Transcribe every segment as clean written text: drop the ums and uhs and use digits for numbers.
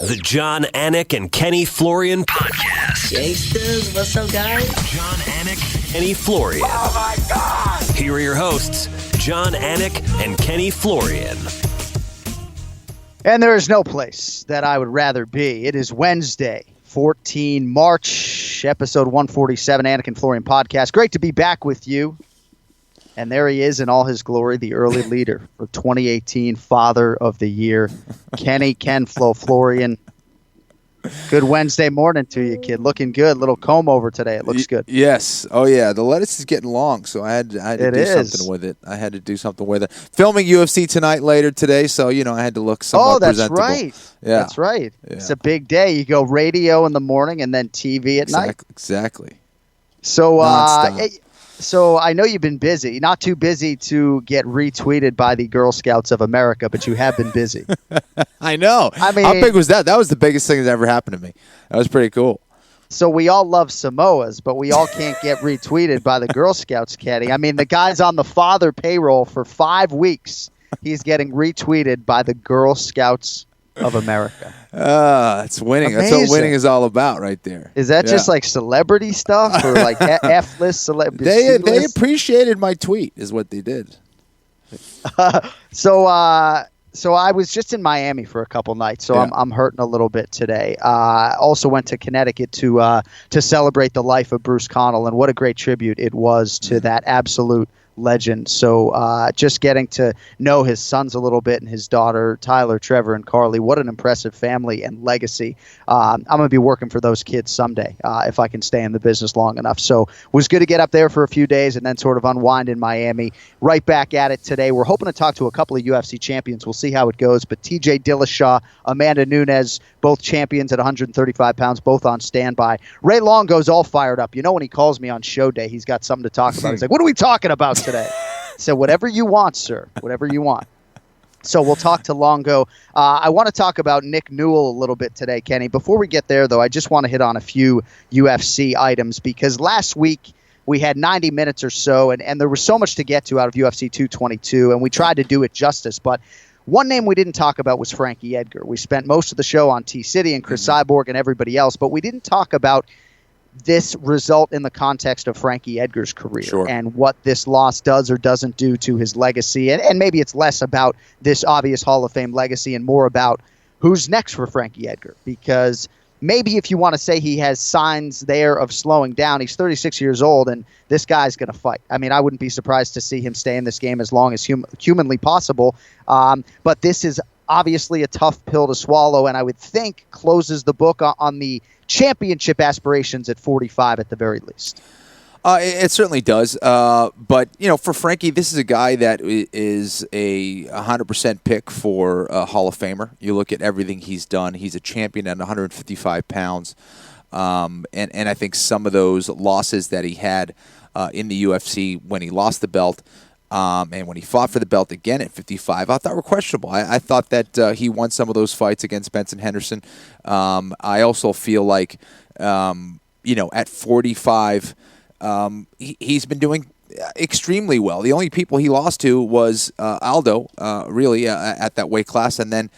The John Anik and Kenny-Florian podcast. Gangsters, what's up, guys? John Anik, Kenny-Florian. Oh, my God! Here are your hosts, John Anik and Kenny-Florian. And there is no place that I would rather be. It is Wednesday, 14 March, episode 147, Anik and Florian podcast. Great to be back with you. And there he is in all his glory, the early leader for 2018 Father of the Year, Kenny Ken-Flo Florian. Good Wednesday morning to you, kid. Looking good. Little comb over today. It looks good. Yes. Oh, yeah. The lettuce is getting long, so I had to do something with it. Filming UFC Tonight later today, so, I had to look somewhat presentable. Right. Yeah. That's right. Yeah. It's a big day. You go radio in the morning and then TV at night. Exactly. So I know you've been busy, not too busy to get retweeted by the Girl Scouts of America, but you have been busy. I know. I mean, how big was that? That was the biggest thing that's ever happened to me. That was pretty cool. So we all love Samoas, but we all can't get retweeted by the Girl Scouts, Kenny. I mean, the guy's on the father payroll for 5 weeks. He's getting retweeted by the Girl Scouts of America. It's winning. Amazing. That's what winning is all about right there. Is that just like celebrity stuff or like F-list celebrity? They appreciated my tweet is what they did. So I was just in Miami for a couple nights, so yeah. I'm hurting a little bit today. Also went to Connecticut to celebrate the life of Bruce Connell, and what a great tribute it was to that absolute legend. So just getting to know his sons a little bit and his daughter, Tyler, Trevor, and Carly. What an impressive family and legacy. I'm going to be working for those kids someday if I can stay in the business long enough. So it was good to get up there for a few days and then sort of unwind in Miami. Right back at it today. We're hoping to talk to a couple of UFC champions. We'll see how it goes. But TJ Dillashaw, Amanda Nunes, both champions at 135 pounds, both on standby. Ray Longo's all fired up. When he calls me on show day, he's got something to talk about. He's like, what are we talking about today? So whatever you want, sir. Whatever you want. So we'll talk to Longo. I want to talk about Nick Newell a little bit today, Kenny. Before we get there, though, I just want to hit on a few UFC items because last week we had 90 minutes or so, and there was so much to get to out of UFC 222, and we tried to do it justice. But one name we didn't talk about was Frankie Edgar. We spent most of the show on T-City and Chris Cyborg and everybody else, but we didn't talk about this result in the context of Frankie Edgar's career and what this loss does or doesn't do to his legacy. And maybe it's less about this obvious Hall of Fame legacy and more about who's next for Frankie Edgar. Because maybe if you want to say he has signs there of slowing down, he's 36 years old and this guy's going to fight. I mean, I wouldn't be surprised to see him stay in this game as long as humanly possible. But this is obviously a tough pill to swallow, and I would think closes the book on the championship aspirations at 45 at the very least. It certainly does. But, for Frankie, this is a guy that is a 100% pick for a Hall of Famer. You look at everything he's done. He's a champion at 155 pounds. And I think some of those losses that he had in the UFC when he lost the belt and when he fought for the belt again at 55, I thought were questionable. I thought that he won some of those fights against Benson Henderson. I also feel like, at 45, he's been doing extremely well. The only people he lost to was Aldo, really, at that weight class, and then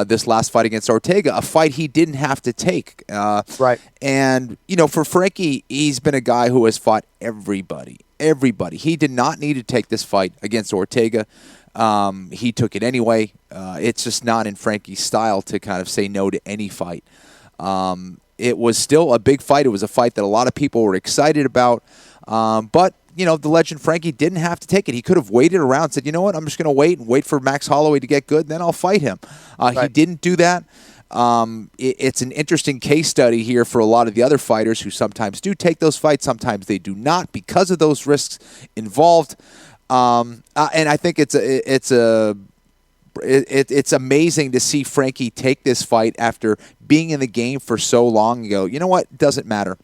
this last fight against Ortega, a fight he didn't have to take. Right. And, for Frankie, he's been a guy who has fought everybody. He did not need to take this fight against Ortega. He took it anyway. It's just not in Frankie's style to kind of say no to any fight. It was still a big fight. It was a fight that a lot of people were excited about. But, the legend Frankie didn't have to take it. He could have waited around and said, you know what, I'm just going to wait for Max Holloway to get good, and then I'll fight him. Right. He didn't do that. It's an interesting case study here for a lot of the other fighters who sometimes do take those fights, sometimes they do not because of those risks involved. And I think it's amazing to see Frankie take this fight after being in the game for so long and go, you know what, it doesn't matter.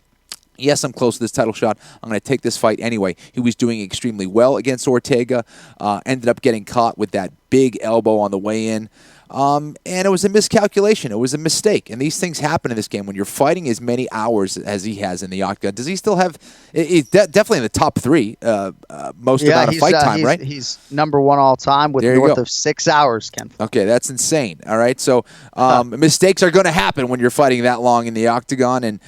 Yes, I'm close to this title shot. I'm going to take this fight anyway. He was doing extremely well against Ortega. Ended up getting caught with that big elbow on the way in. and it was a miscalculation. It was a mistake, and these things happen in this game. When you're fighting as many hours as he has in the octagon, does he still have? He's definitely in the top 3 most amount of fight time, right? He's number 1 all time with north of 6 hours, Ken. Okay, that's insane. All right, so mistakes are going to happen when you're fighting that long in the octagon, and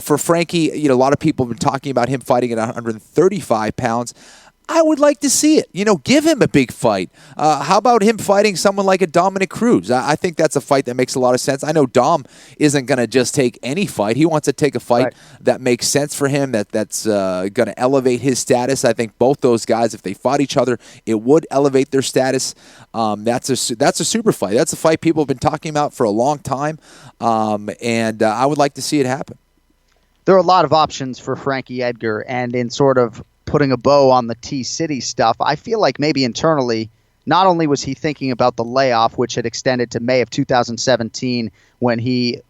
for Frankie, a lot of people have been talking about him fighting at 135 pounds. I would like to see it. Give him a big fight. How about him fighting someone like a Dominick Cruz? I think that's a fight that makes a lot of sense. I know Dom isn't going to just take any fight. He wants to take a fight that makes sense for him, that's going to elevate his status. I think both those guys, if they fought each other, it would elevate their status. That's a super fight. That's a fight people have been talking about for a long time, and I would like to see it happen. There are a lot of options for Frankie Edgar, and in sort of putting a bow on the T-City stuff, I feel like maybe internally, not only was he thinking about the layoff, which had extended to May of 2017 when he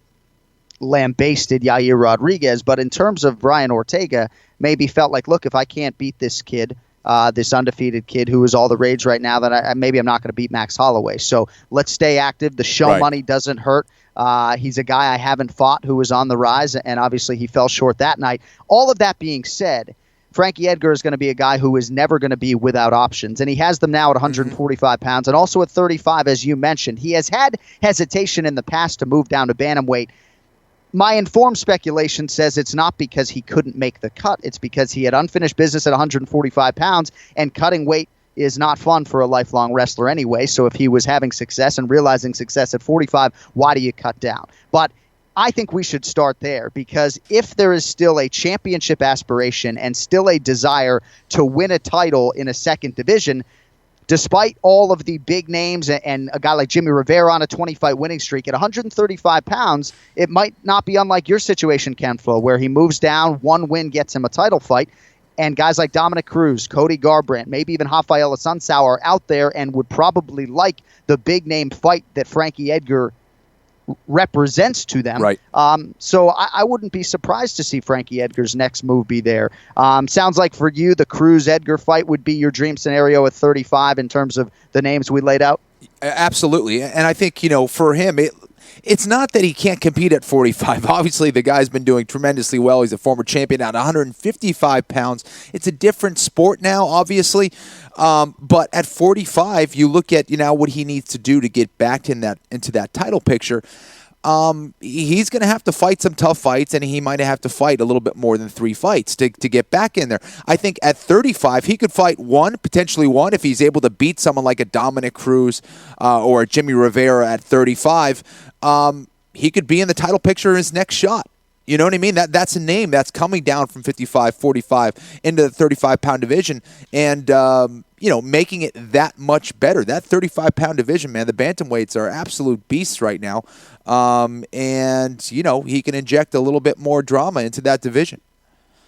lambasted Yair Rodriguez, but in terms of Brian Ortega, maybe felt like, look, if I can't beat this kid, this undefeated kid who is all the rage right now, then maybe I'm not going to beat Max Holloway. So let's stay active. The show money doesn't hurt. He's a guy I haven't fought who was on the rise, and obviously he fell short that night. All of that being said, Frankie Edgar is going to be a guy who is never going to be without options, and he has them now at 145 pounds and also at 35, as you mentioned. He has had hesitation in the past to move down to bantamweight. My informed speculation says it's not because he couldn't make the cut. It's because he had unfinished business at 145 pounds, and cutting weight is not fun for a lifelong wrestler anyway. So if he was having success and realizing success at 45, why do you cut down? But I think we should start there, because if there is still a championship aspiration and still a desire to win a title in a second division, despite all of the big names and a guy like Jimmy Rivera on a 20-fight winning streak, at 135 pounds, it might not be unlike your situation, Ken-Flo, where he moves down, one win gets him a title fight, and guys like Dominick Cruz, Cody Garbrandt, maybe even Rafael Assunção are out there and would probably like the big-name fight that Frankie Edgar represents to them. Right. So I wouldn't be surprised to see Frankie Edgar's next move be there. Sounds like for you, the Cruz-Edgar fight would be your dream scenario at 35 in terms of the names we laid out? Absolutely. And I think, for him, it's not that he can't compete at 45. Obviously, the guy's been doing tremendously well. He's a former champion at 155 pounds. It's a different sport now, obviously. But at 45, you look at what he needs to do to get back into that title picture. He's going to have to fight some tough fights, and he might have to fight a little bit more than 3 fights to get back in there. I think at 35, he could fight potentially one, if he's able to beat someone like a Dominick Cruz or a Jimmy Rivera at 35. He could be in the title picture in his next shot. You know what I mean? That's a name that's coming down from 55, 45 into the 35-pound division, and making it that much better. That 35-pound division, man, the bantamweights are absolute beasts right now, and he can inject a little bit more drama into that division.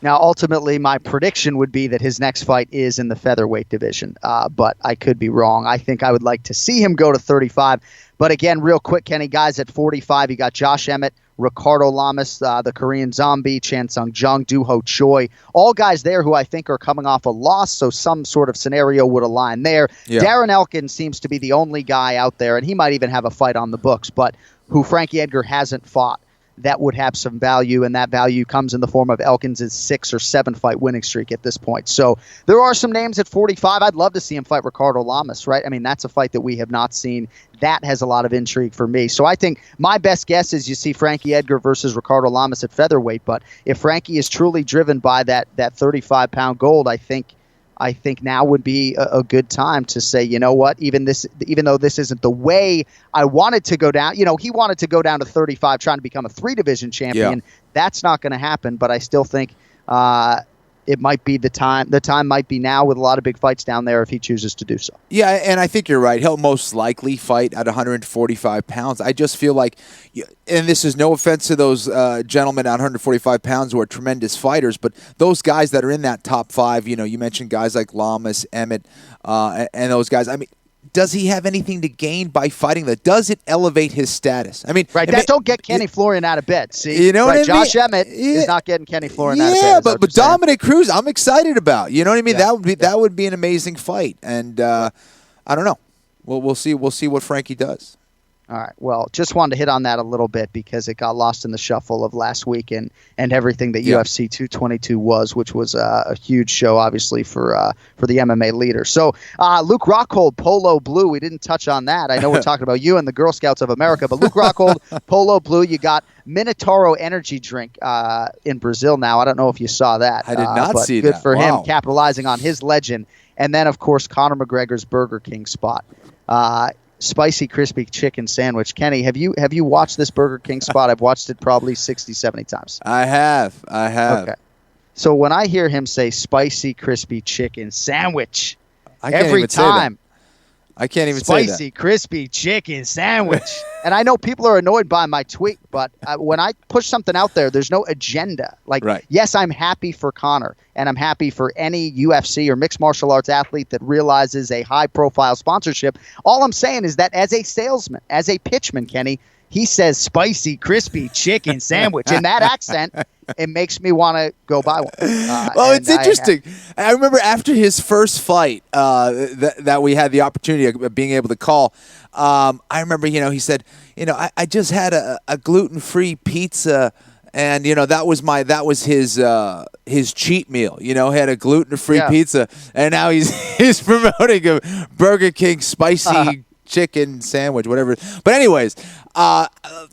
Now, ultimately, my prediction would be that his next fight is in the featherweight division, but I could be wrong. I think I would like to see him go to 35. But again, real quick, Kenny, guys, at 45, you got Josh Emmett, Ricardo Lamas, the Korean Zombie, Chan Sung Jung, Doo-Ho Choi, all guys there who I think are coming off a loss, so some sort of scenario would align there. Yeah. Darren Elkins seems to be the only guy out there, and he might even have a fight on the books, but who Frankie Edgar hasn't fought. That would have some value, and that value comes in the form of Elkins' 6 or 7 fight winning streak at this point. So there are some names at 45. I'd love to see him fight Ricardo Lamas, right? I mean, that's a fight that we have not seen. That has a lot of intrigue for me. So I think my best guess is you see Frankie Edgar versus Ricardo Lamas at featherweight. But if Frankie is truly driven by that 35-pound gold, I think now would be a good time to say, you know what, even though this isn't the way I wanted to go down, he wanted to go down to 35 trying to become a 3-division champion. Yeah. That's not going to happen, but I still think it might be the time. The time might be now with a lot of big fights down there if he chooses to do so. Yeah, and I think you're right. He'll most likely fight at 145 pounds. I just feel like, and this is no offense to those gentlemen at 145 pounds who are tremendous fighters, but those guys that are in that top 5, you mentioned guys like Lamas, Emmett, and those guys. I mean, does he have anything to gain by fighting that? Does it elevate his status? I mean, right. Don't get Kenny Florian out of bed. See, you know what I mean? Josh Emmett is not getting Kenny Florian out of bed. Yeah, but Dominick Cruz, I'm excited about. You know what I mean? Yeah. That would be an amazing fight, and I don't know. we'll see what Frankie does. All right. Well, just wanted to hit on that a little bit because it got lost in the shuffle of last week and everything that UFC 222 was, which was a huge show, obviously, for the MMA leader. So Luke Rockhold, Polo Blue, we didn't touch on that. I know we're talking about you and the Girl Scouts of America, but Luke Rockhold, Polo Blue, you got Minotauro energy drink in Brazil now. I don't know if you saw that. I did not see that. Good for Wow. him, capitalizing on his legend. And then, of course, Conor McGregor's Burger King spot. Spicy crispy chicken sandwich. Kenny, have you watched this Burger King spot? I've watched it probably 60, 70 times. I have. Okay. So when I hear him say spicy crispy chicken sandwich, every time, I can't even say that. Spicy crispy chicken sandwich. And I know people are annoyed by my tweet, but when I push something out there, there's no agenda. Like, yes, I'm happy for Conor, and I'm happy for any UFC or mixed martial arts athlete that realizes a high-profile sponsorship. All I'm saying is that as a salesman, as a pitchman, Kenny, he says spicy crispy chicken sandwich. In that accent, it makes me want to go buy one. Well, it's interesting. I remember after his first fight that we had the opportunity of being able to call, I remember, he said, I just had a gluten-free pizza, and that was his cheat meal. He had a gluten-free pizza, and now he's promoting a Burger King spicy chicken sandwich, whatever. But anyways,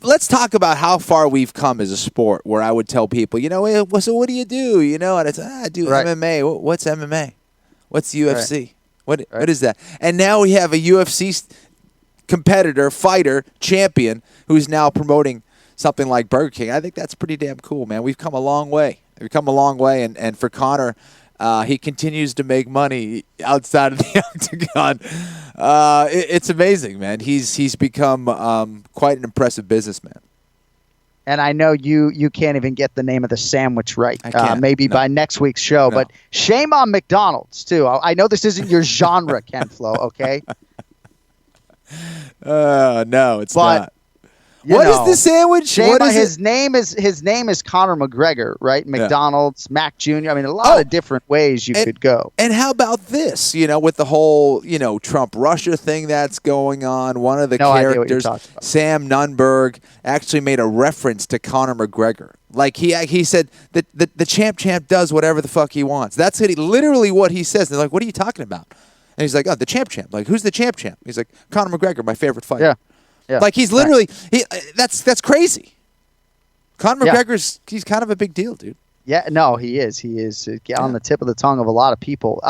let's talk about how far we've come as a sport, where I would tell people, so what do you do? And it's, I do MMA. What's MMA? What's UFC? What is that? And now we have a UFC competitor, fighter, champion, who's now promoting something like Burger King. I think that's pretty damn cool, man. We've come a long way. And for Conor, he continues to make money outside of the octagon. It's amazing, man. He's become quite an impressive businessman. And I know you can't even get the name of the sandwich right. I can't. Maybe by next week's show. But shame on McDonald's, too. I know this isn't your genre, Ken-Flo, okay? No, it's not. What is the sandwich? His name is Conor McGregor, right? McDonald's, Mac Jr. I mean, a lot of different ways you could go. And how about this? With the whole Trump-Russia thing that's going on. One of the characters, Sam Nunberg, actually made a reference to Conor McGregor. Like he said that the champ does whatever the fuck he wants. That's literally what he says. They're like, what are you talking about? And he's like, oh, the champ. Like, who's the champ? He's like, Conor McGregor, my favorite fighter. Yeah. Like, he's literally that's crazy. Conor McGregor's he's kind of a big deal, dude. Yeah, no, he is. He is on the tip of the tongue of a lot of people.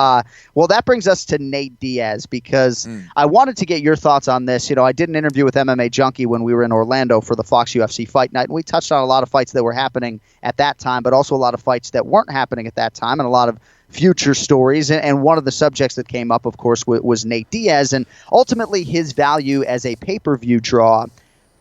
Well, that brings us to Nate Diaz, because I wanted to get your thoughts on this. I did an interview with MMA Junkie when we were in Orlando for the Fox UFC Fight Night, and we touched on a lot of fights that were happening at that time, but also a lot of fights that weren't happening at that time, and a lot of future stories. And one of the subjects that came up, of course, was Nate Diaz, and ultimately his value as a pay-per-view draw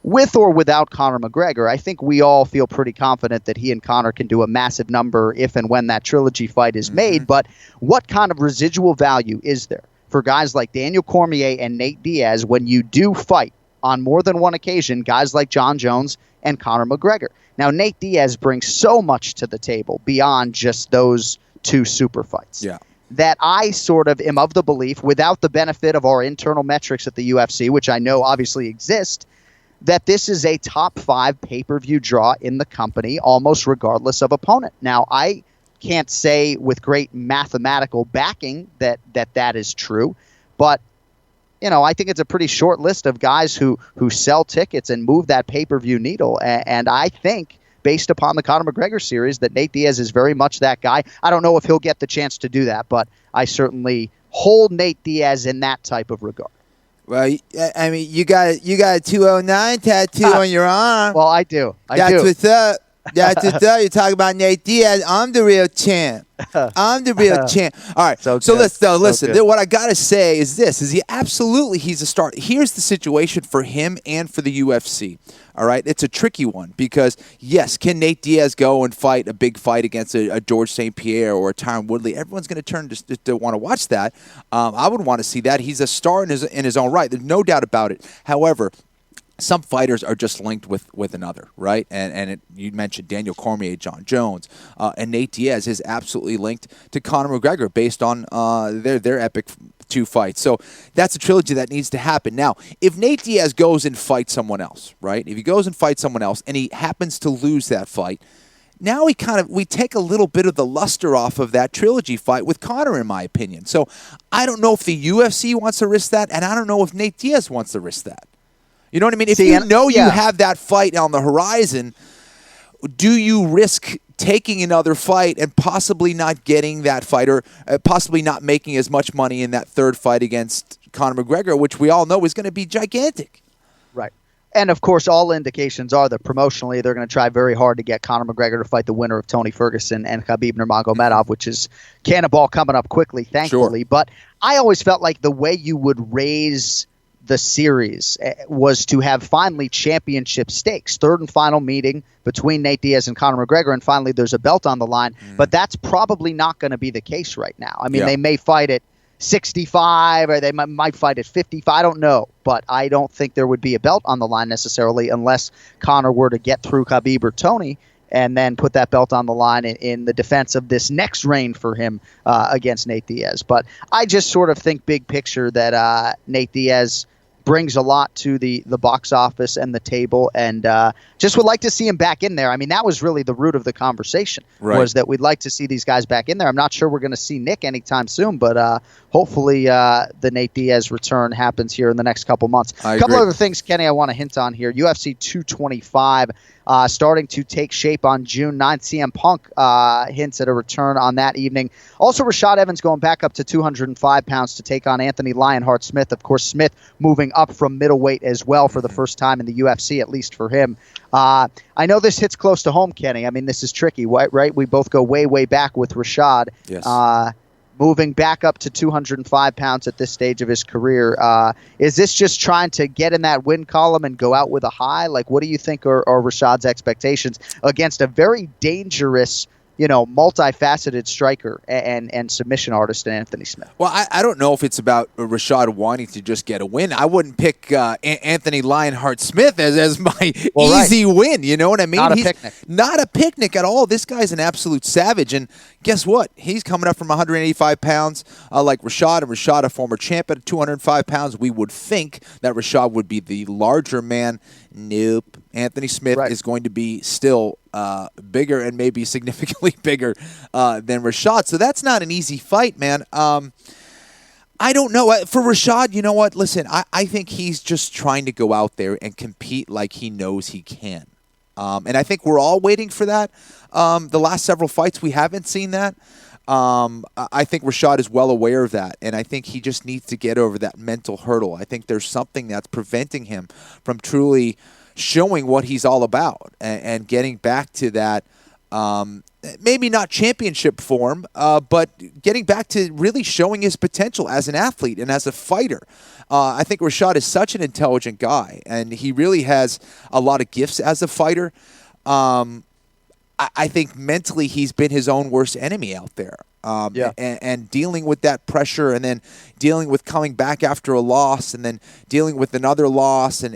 with or without Conor McGregor. I think we all feel pretty confident that he and Conor can do a massive number if and when that trilogy fight is made. But what kind of residual value is there for guys like Daniel Cormier and Nate Diaz when you do fight on more than one occasion guys like John Jones and Conor McGregor? Now, Nate Diaz brings so much to the table beyond just those two super fights. That I sort of am of the belief, without the benefit of our internal metrics at the UFC, which I know obviously exist, that this is a top 5 pay-per-view draw in the company, almost regardless of opponent. Now, I can't say with great mathematical backing that is true, but I think it's a pretty short list of guys who sell tickets and move that pay-per-view needle, and I think, based upon the Conor McGregor series, that Nate Diaz is very much that guy. I don't know if he'll get the chance to do that, but I certainly hold Nate Diaz in that type of regard. Well, I mean, you got a 209 tattoo on your arm. Well, I do. That's what's up. That's what's up. You talk about Nate Diaz. I'm the real champ. I'm the real champ. All right. So listen. What I gotta say is this: he's a star. Here's the situation for him and for the UFC. All right, it's a tricky one because yes, can Nate Diaz go and fight a big fight against a George St. Pierre or a Tyron Woodley? Everyone's going to turn to want to watch that. I would want to see that. He's a star in his own right. There's no doubt about it. However, some fighters are just linked with another, right? And you mentioned Daniel Cormier, John Jones, and Nate Diaz is absolutely linked to Conor McGregor based on their epic 2 fights. So that's a trilogy that needs to happen. Now, if Nate Diaz goes and fights someone else, right? If he goes and fights someone else and he happens to lose that fight, now we take a little bit of the luster off of that trilogy fight with Conor, in my opinion. So I don't know if the UFC wants to risk that, and I don't know if Nate Diaz wants to risk that. You know what I mean? If you have that fight on the horizon, do you risk taking another fight and possibly not getting that fight, or possibly not making as much money in that 3rd fight against Conor McGregor, which we all know is going to be gigantic? Right. And, of course, all indications are that promotionally they're going to try very hard to get Conor McGregor to fight the winner of Tony Ferguson and Khabib Nurmagomedov, which is cannonball coming up quickly, thankfully. Sure. But I always felt like the way you would raise the series was to have finally championship stakes. 3rd and final meeting between Nate Diaz and Conor McGregor, and finally there's a belt on the line. But that's probably not going to be the case right now. I mean, they may fight at 65, or they might fight at 55. I don't know. But I don't think there would be a belt on the line necessarily unless Conor were to get through Khabib or Tony and then put that belt on the line in the defense of this next reign for him against Nate Diaz. But I just sort of think big picture that Nate Diaz brings a lot to the box office and the table, and just would like to see him back in there. I mean, that was really the root of the conversation, was that we'd like to see these guys back in there. I'm not sure we're going to see Nick anytime soon, but hopefully the Nate Diaz return happens here in the next couple months. A couple other things, Kenny, I want to hint on here. UFC 225 starting to take shape on June 9th. CM Punk hints at a return on that evening. Also, Rashad Evans going back up to 205 pounds to take on Anthony Lionheart Smith. Of course, Smith moving up from middleweight as well for the first time in the UFC, at least for him. I know this hits close to home, Kenny. I mean, this is tricky, right? We both go way, way back with Rashad. Yes. Moving back up to 205 pounds at this stage of his career. Is this just trying to get in that win column and go out with a high? Like, what do you think are Rashad's expectations against a very dangerous, multifaceted striker and submission artist in Anthony Smith? Well, I don't know if it's about Rashad wanting to just get a win. I wouldn't pick Anthony Lionheart Smith as my easy win. You know what I mean? Not a picnic. Not a picnic at all. This guy's an absolute savage. And guess what? He's coming up from 185 pounds like Rashad. And Rashad, a former champ at 205 pounds. We would think that Rashad would be the larger man. Nope. Anthony Smith is going to be still bigger and maybe significantly bigger than Rashad. So that's not an easy fight, man. I don't know. For Rashad, you know what? Listen, I think he's just trying to go out there and compete like he knows he can. And I think we're all waiting for that. The last several fights, we haven't seen that. I think Rashad is well aware of that, and I think he just needs to get over that mental hurdle. I think there's something that's preventing him from truly showing what he's all about and getting back to that, maybe not championship form, but getting back to really showing his potential as an athlete and as a fighter. I think Rashad is such an intelligent guy, and he really has a lot of gifts as a fighter. I think mentally he's been his own worst enemy out there. And dealing with that pressure, and then dealing with coming back after a loss, and then dealing with another loss, and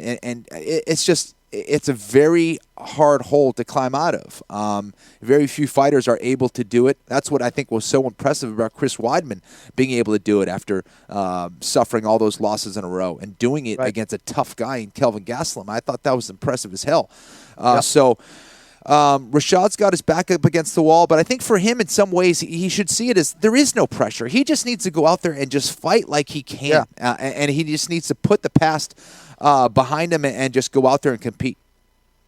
it's a very hard hole to climb out of. Very few fighters are able to do it. That's what I think was so impressive about Chris Weidman, being able to do it after suffering all those losses in a row and doing it against a tough guy in Kelvin Gastelum. I thought that was impressive as hell. So Rashad's got his back up against the wall, but I think for him, in some ways, he should see it as there is no pressure. He just needs to go out there and just fight like he can, and he just needs to put the past behind him and just go out there and compete.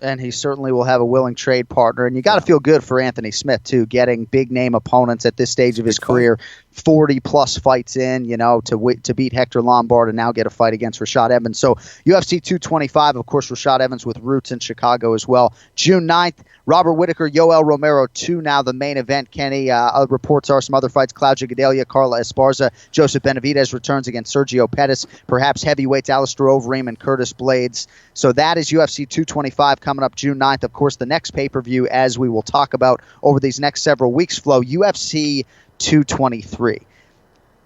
And he certainly will have a willing trade partner. And you got to feel good for Anthony Smith, too, getting big-name opponents at this stage of his career, 40-plus fights in, to beat Hector Lombard and now get a fight against Rashad Evans. So UFC 225, of course, Rashad Evans with roots in Chicago as well. June 9th, Robert Whittaker, Yoel Romero 2, now the main event, Kenny. Reports are some other fights, Claudia Gadelha, Carla Esparza, Joseph Benavidez returns against Sergio Pettis, perhaps heavyweights Alistair Overeem and Curtis Blades. So that is UFC 225 coming up June 9th. Of course, the next pay-per-view, as we will talk about over these next several weeks, Flo, UFC 223.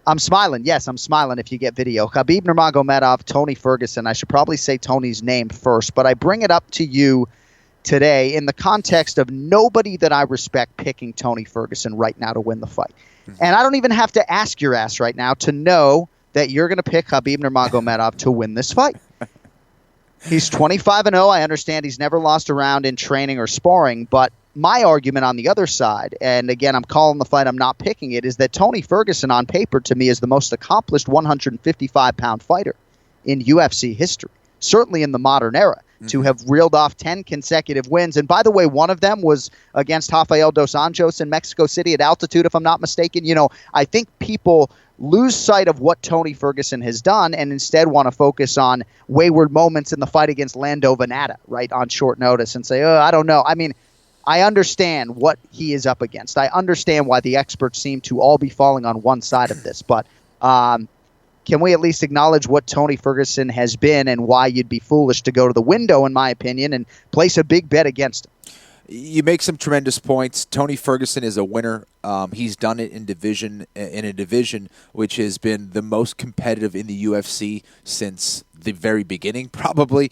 I'm smiling. Yes, I'm smiling if you get video. Khabib Nurmagomedov, Tony Ferguson. I should probably say Tony's name first, but I bring it up to you today in the context of nobody that I respect picking Tony Ferguson right now to win the fight. And I don't even have to ask your ass right now to know that you're going to pick Khabib Nurmagomedov to win this fight. He's 25-0. I understand he's never lost a round in training or sparring, but my argument on the other side, and again, I'm calling the fight, I'm not picking it, is that Tony Ferguson on paper to me is the most accomplished 155-pound fighter in UFC history, certainly in the modern era, to have reeled off 10 consecutive wins. And by the way, one of them was against Rafael Dos Anjos in Mexico City at altitude, if I'm not mistaken. You know, I think people lose sight of what Tony Ferguson has done and instead want to focus on wayward moments in the fight against Lando Venata, right, on short notice and say, oh, I don't know. I mean, I understand what he is up against. I understand why the experts seem to all be falling on one side of this. But can we at least acknowledge what Tony Ferguson has been and why you'd be foolish to go to the window, in my opinion, and place a big bet against him? You make some tremendous points. Tony Ferguson is a winner. He's done it in a division which has been the most competitive in the UFC since the very beginning, probably.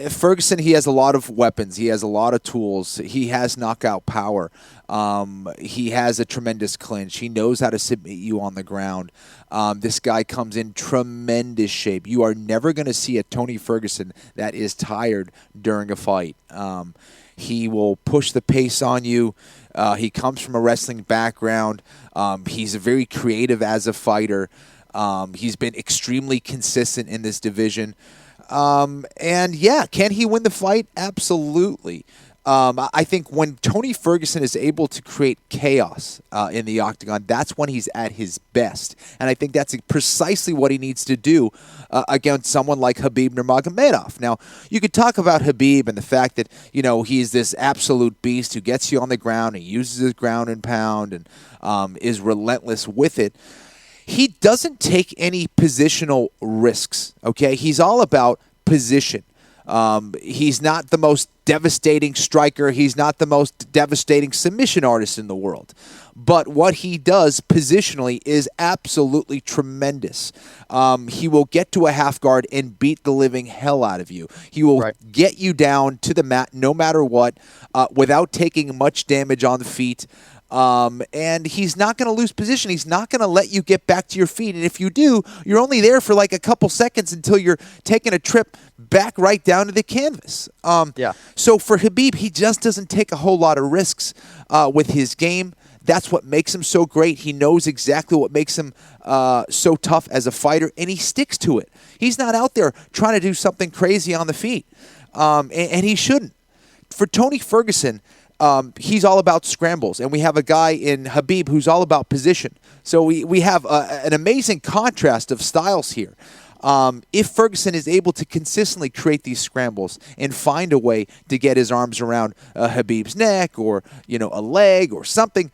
Ferguson, he has a lot of weapons. He has a lot of tools. He has knockout power. He has a tremendous clinch. He knows how to submit you on the ground. This guy comes in tremendous shape. You are never going to see a Tony Ferguson that is tired during a fight. He will push the pace on you. He comes from a wrestling background. He's very creative as a fighter. He's been extremely consistent in this division. And yeah, can he win the fight? Absolutely. I think when Tony Ferguson is able to create chaos in the octagon, that's when he's at his best. And I think that's precisely what he needs to do against someone like Khabib Nurmagomedov. Now, you could talk about Khabib and the fact that, you know, he's this absolute beast who gets you on the ground and uses his ground and pound and is relentless with it. He doesn't take any positional risks, okay? He's all about position. He's not the most devastating striker. He's not the most devastating submission artist in the world. But what he does positionally is absolutely tremendous. He will get to a half guard and beat the living hell out of you. He will get you down to the mat no matter what without taking much damage on the feet. And he's not going to lose position. He's not going to let you get back to your feet. And if you do, you're only there for like a couple seconds until you're taking a trip back right down to the canvas. So for Khabib, he just doesn't take a whole lot of risks with his game. That's what makes him so great. He knows exactly what makes him so tough as a fighter, and he sticks to it. He's not out there trying to do something crazy on the feet, and he shouldn't. For Tony Ferguson, he's all about scrambles, and we have a guy in Khabib who's all about position. So we have an amazing contrast of styles here. If Ferguson is able to consistently create these scrambles and find a way to get his arms around Khabib's neck or, you know, a leg or something,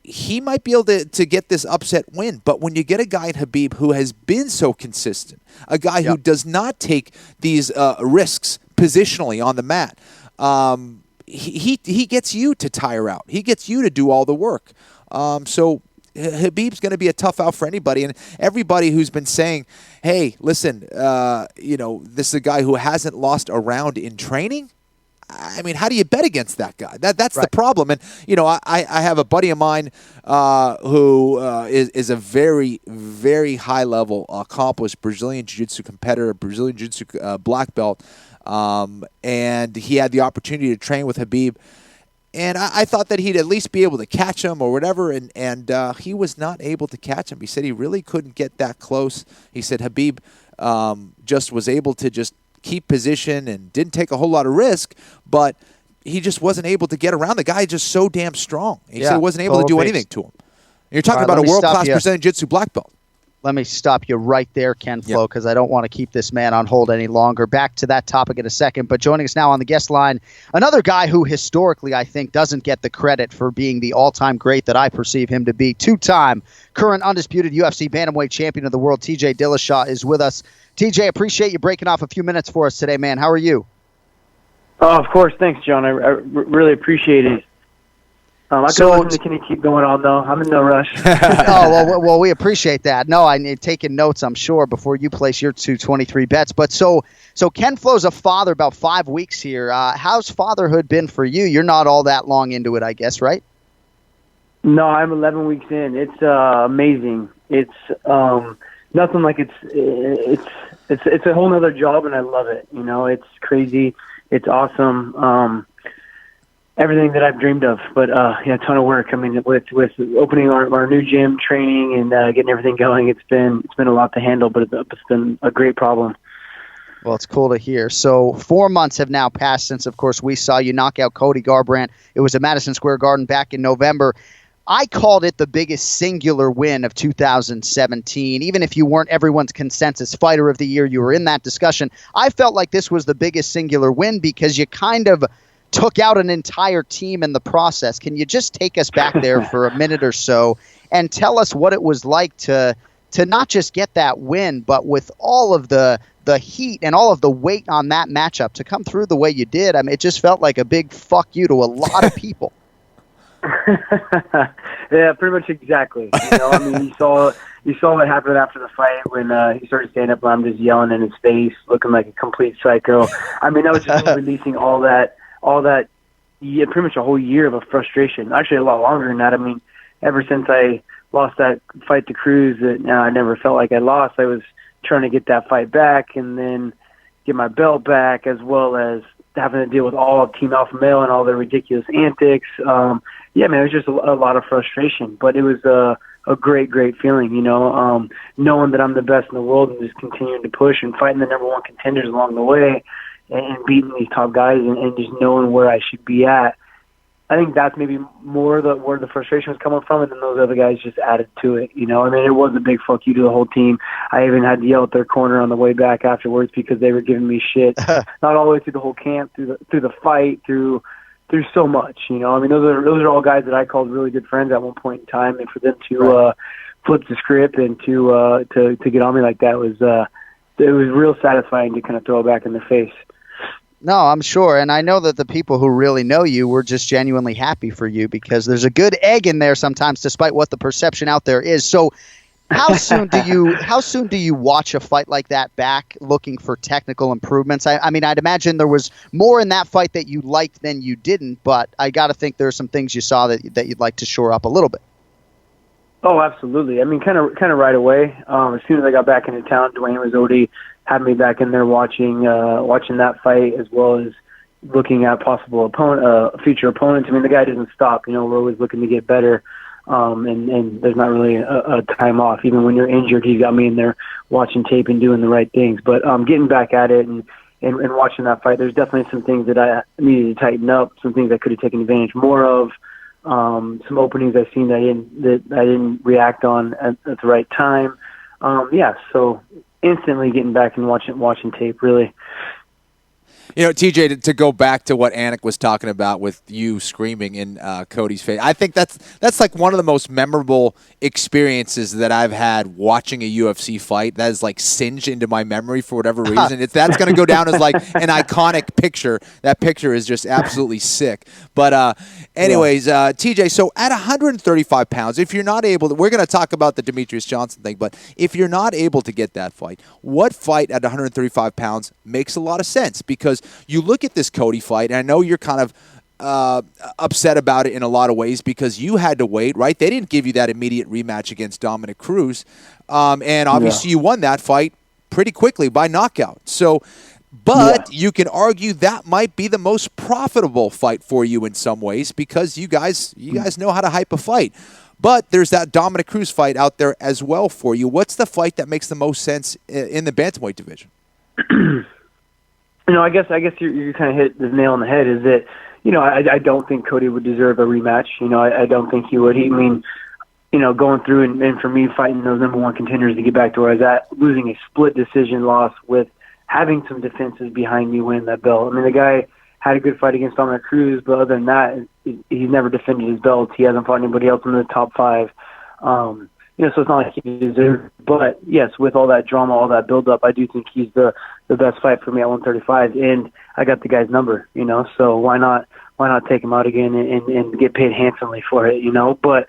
he might be able to get this upset win. But when you get a guy in Khabib who has been so consistent, a guy who does not take these risks positionally on the mat, he gets you to tire out. He gets you to do all the work. So Khabib's going to be a tough out for anybody. And everybody who's been saying, hey, listen, you know, this is a guy who hasn't lost a round in training. I mean, how do you bet against that guy? That's the problem. And, you know, I have a buddy of mine who is a very, very high-level, accomplished Brazilian Jiu-Jitsu competitor, Brazilian Jiu-Jitsu black belt. And he had the opportunity to train with Khabib. And I thought that he'd at least be able to catch him or whatever, and he was not able to catch him. He said he really couldn't get that close. He said Khabib just was able to just keep position and didn't take a whole lot of risk, but he just wasn't able to get around. The guy is just so damn strong. He said he wasn't able to do anything to him. And you're talking about a world-class Brazilian Jiu-Jitsu black belt. Let me stop you right there, Ken-Flo, because I don't want to keep this man on hold any longer. Back to that topic in a second. But joining us now on the guest line, another guy who historically, I think, doesn't get the credit for being the all-time great that I perceive him to be. Two-time current undisputed UFC Bantamweight champion of the world, TJ Dillashaw, is with us. TJ, appreciate you breaking off a few minutes for us today, man. How are you? Oh, of course. Thanks, John. I really appreciate it. I could listen to Kenny keep going on, though. I'm in no rush. well, we appreciate that. No, I need taking notes, I'm sure, before you place your 223 bets. But so Ken-Flo's a father about 5 weeks here. How's fatherhood been for you? You're not all that long into it, I guess, right? No, I'm 11 weeks in. It's amazing. It's nothing like it's a whole nother job, and I love it. You know, it's crazy. It's awesome. Everything that I've dreamed of, but a ton of work. I mean, with opening our new gym, training, and getting everything going, it's been a lot to handle, but it's been a great problem. Well, it's cool to hear. So 4 months have now passed since, of course, we saw you knock out Cody Garbrandt. It was at Madison Square Garden back in November. I called it the biggest singular win of 2017. Even if you weren't everyone's consensus fighter of the year, you were in that discussion. I felt like this was the biggest singular win because you kind of took out an entire team in the process. Can you just take us back there for a minute or so and tell us what it was like to not just get that win, but with all of the heat and all of the weight on that matchup to come through the way you did? I mean, it just felt like a big fuck you to a lot of people. Yeah, pretty much exactly. You know, I mean, you saw what happened after the fight when he started standing up and I'm just yelling in his face, looking like a complete psycho. I mean, I was just releasing all that, yeah, pretty much a whole year of frustration. Actually, a lot longer than that. I mean, ever since I lost that fight to Cruz, that I never felt like I lost. I was trying to get that fight back and then get my belt back, as well as having to deal with all of Team Alpha Male and all their ridiculous antics. Yeah, man, it was just a lot of frustration, but it was a great feeling, you know, knowing that I'm the best in the world and just continuing to push and fighting the number one contenders along the way and beating these top guys and just knowing where I should be at. I think that's maybe more where the frustration was coming from, and then those other guys just added to it. You know, I mean, it was a big fuck you to the whole team. I even had to yell at their corner on the way back afterwards because they were giving me shit, not all the way through the whole camp, through the fight, through so much. You know, I mean, those are all guys that I called really good friends at one point in time, and for them to flip the script and to get on me like that was it was real satisfying to kind of throw it back in their face. No, I'm sure. And I know that the people who really know you were just genuinely happy for you because there's a good egg in there sometimes, despite what the perception out there is. So how soon do you watch a fight like that back looking for technical improvements? I mean, I'd imagine there was more in that fight that you liked than you didn't, but I got to think there are some things you saw that you'd like to shore up a little bit. Oh, absolutely. I mean, kind of right away. As soon as I got back into town, Dwayne was already had me back in there watching that fight, as well as looking at possible future opponents. I mean, the guy doesn't stop. You know, we're always looking to get better, and there's not really a time off. Even when you're injured, he got me in there watching tape and doing the right things. But getting back at it and watching that fight, there's definitely some things that I needed to tighten up, some things I could have taken advantage more of. Some openings I've seen that I didn't react on at the right time. So instantly getting back and watching tape, really. You know, TJ, to go back to what Anik was talking about with you screaming in Cody's face, I think that's like one of the most memorable experiences that I've had watching a UFC fight. That is like singed into my memory for whatever reason. That's going to go down as like an iconic picture. That picture is just absolutely sick. But anyways, TJ, so at 135 pounds, if you're not able to, we're going to talk about the Demetrius Johnson thing, but if you're not able to get that fight, what fight at 135 pounds makes a lot of sense? Because you look at this Cody fight, and I know you're kind of upset about it in a lot of ways because you had to wait, right? They didn't give you that immediate rematch against Dominick Cruz. And obviously you won that fight pretty quickly by knockout. So, but you can argue that might be the most profitable fight for you in some ways because you guys know how to hype a fight. But there's that Dominick Cruz fight out there as well for you. What's the fight that makes the most sense in the bantamweight division? You know, I guess you kind of hit the nail on the head. Is that, you know, I don't think Cody would deserve a rematch. You know, I don't think he would. I mean, you know, going through and for me fighting those number one contenders to get back to where I was at, losing a split decision loss with having some defenses behind me winning that belt. I mean, the guy had a good fight against Dominick Cruz, but other than that, he's never defended his belt. He hasn't fought anybody else in the top five. You know, so it's not like he deserved. But yes, with all that drama, all that build-up, I do think he's the best fight for me at 135, and I got the guy's number. You know, so why not why not take him out again and get paid handsomely for it, But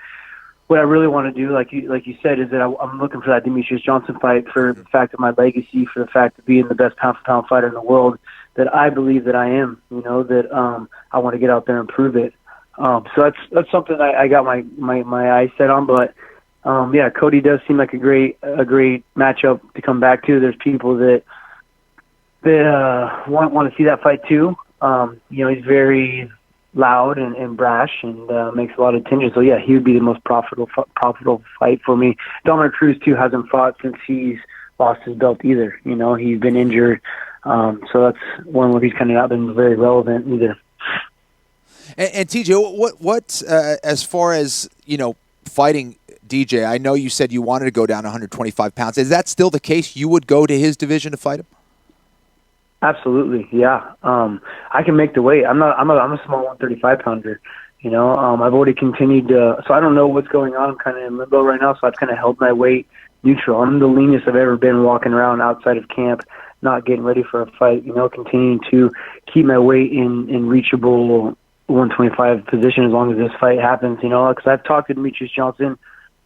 what I really want to do, like you said, is that I'm looking for that Demetrius Johnson fight for the fact of my legacy, for the fact of being the best pound-for-pound fighter in the world that I believe that I am, that I want to get out there and prove it. So that's something I got my eyes set on. But, Cody does seem like a great matchup to come back to. There's people that want to see that fight too. He's very loud and brash and makes a lot of attention. So yeah, he would be the most profitable fight for me. Dominick Cruz too hasn't fought since he's lost his belt either. He's been injured, so that's one where he's kind of not been very relevant either. And TJ, what as far as fighting DJ? I know you said you wanted to go down 125 pounds. Is that still the case? You would go to his division to fight him? Absolutely, yeah. I can make the weight. I'm a small 135 pounder. I've already continued to. So I don't know what's going on. I'm kind of in limbo right now. So I've kind of held my weight neutral. I'm the leanest I've ever been walking around outside of camp, not getting ready for a fight. Continuing to keep my weight in reachable 125 position as long as this fight happens. Because I've talked to Demetrius Johnson.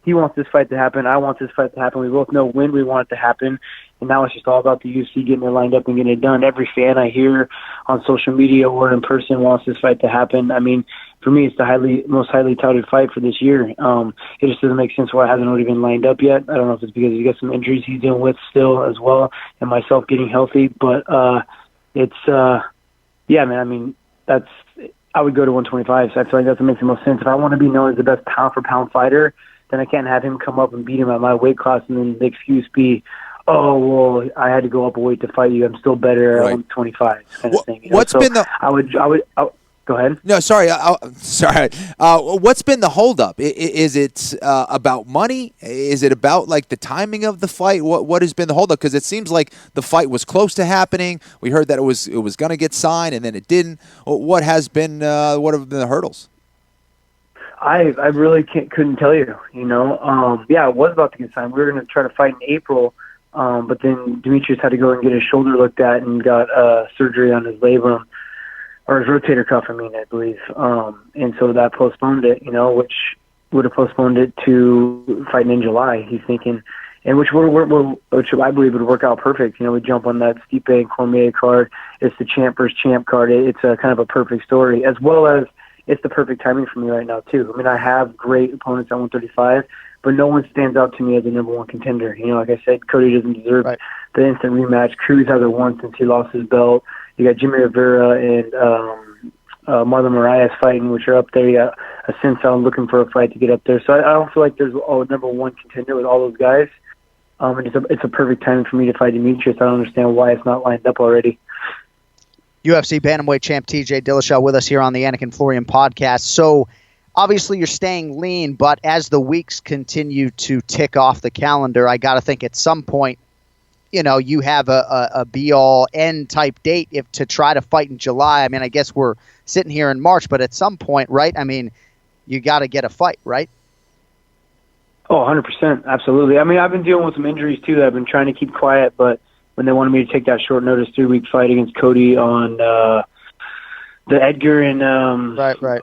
He wants this fight to happen. I want this fight to happen. We both know when we want it to happen. And now it's just all about the UFC getting it lined up and getting it done. Every fan I hear on social media or in person wants this fight to happen. I mean, for me, it's the most highly touted fight for this year. It just doesn't make sense why it hasn't already been lined up yet. I don't know if it's because he's got some injuries he's dealing with still as well, and myself getting healthy. But yeah, man. I mean, I would go to 125. So I feel like that makes the most sense. If I want to be known as the best pound-for-pound fighter, then I can't have him come up and beat him at my weight class, and then the excuse be, oh, well, I had to go up a weight to fight you. I'm still better at 125 kind of thing. What's been the? I would. Go ahead. No, sorry. Sorry. What's been the holdup? Is it about money? Is it about like the timing of the fight? What has been the holdup? Because it seems like the fight was close to happening. We heard that it was going to get signed, and then it didn't. What have been the hurdles? I really couldn't tell you. Yeah, it was about to get signed. We were going to try to fight in April. But then Demetrius had to go and get his shoulder looked at and got surgery on his labrum, or his rotator cuff, I believe. And so that postponed it, which would have postponed it to fighting in July, he's thinking. And which I believe would work out perfect. We jump on that Stipe and Cormier card. It's the champ versus champ card. It's a kind of a perfect story, as well as it's the perfect timing for me right now, too. I mean, I have great opponents at 135, but no one stands out to me as a number one contender. Like I said, Cody doesn't deserve the instant rematch. Cruz hasn't won since he lost his belt. You got Jimmy Rivera and Marlon Moraes fighting, which are up there. You got Ascenso looking for a fight to get up there. So I don't feel like there's a number one contender with all those guys. And it's a perfect time for me to fight Demetrius. I don't understand why it's not lined up already. UFC Bantamweight champ TJ Dillashaw with us here on the ANIK and Florian podcast. So obviously you're staying lean, but as the weeks continue to tick off the calendar, I got to think at some point, you have a be-all end type date to try to fight in July. I mean, I guess we're sitting here in March, but at some point, right? I mean, you got to get a fight, right? Oh, 100%. Absolutely. I mean, I've been dealing with some injuries too that I've been trying to keep quiet, but when they wanted me to take that short notice 3-week fight against Cody on the Edgar and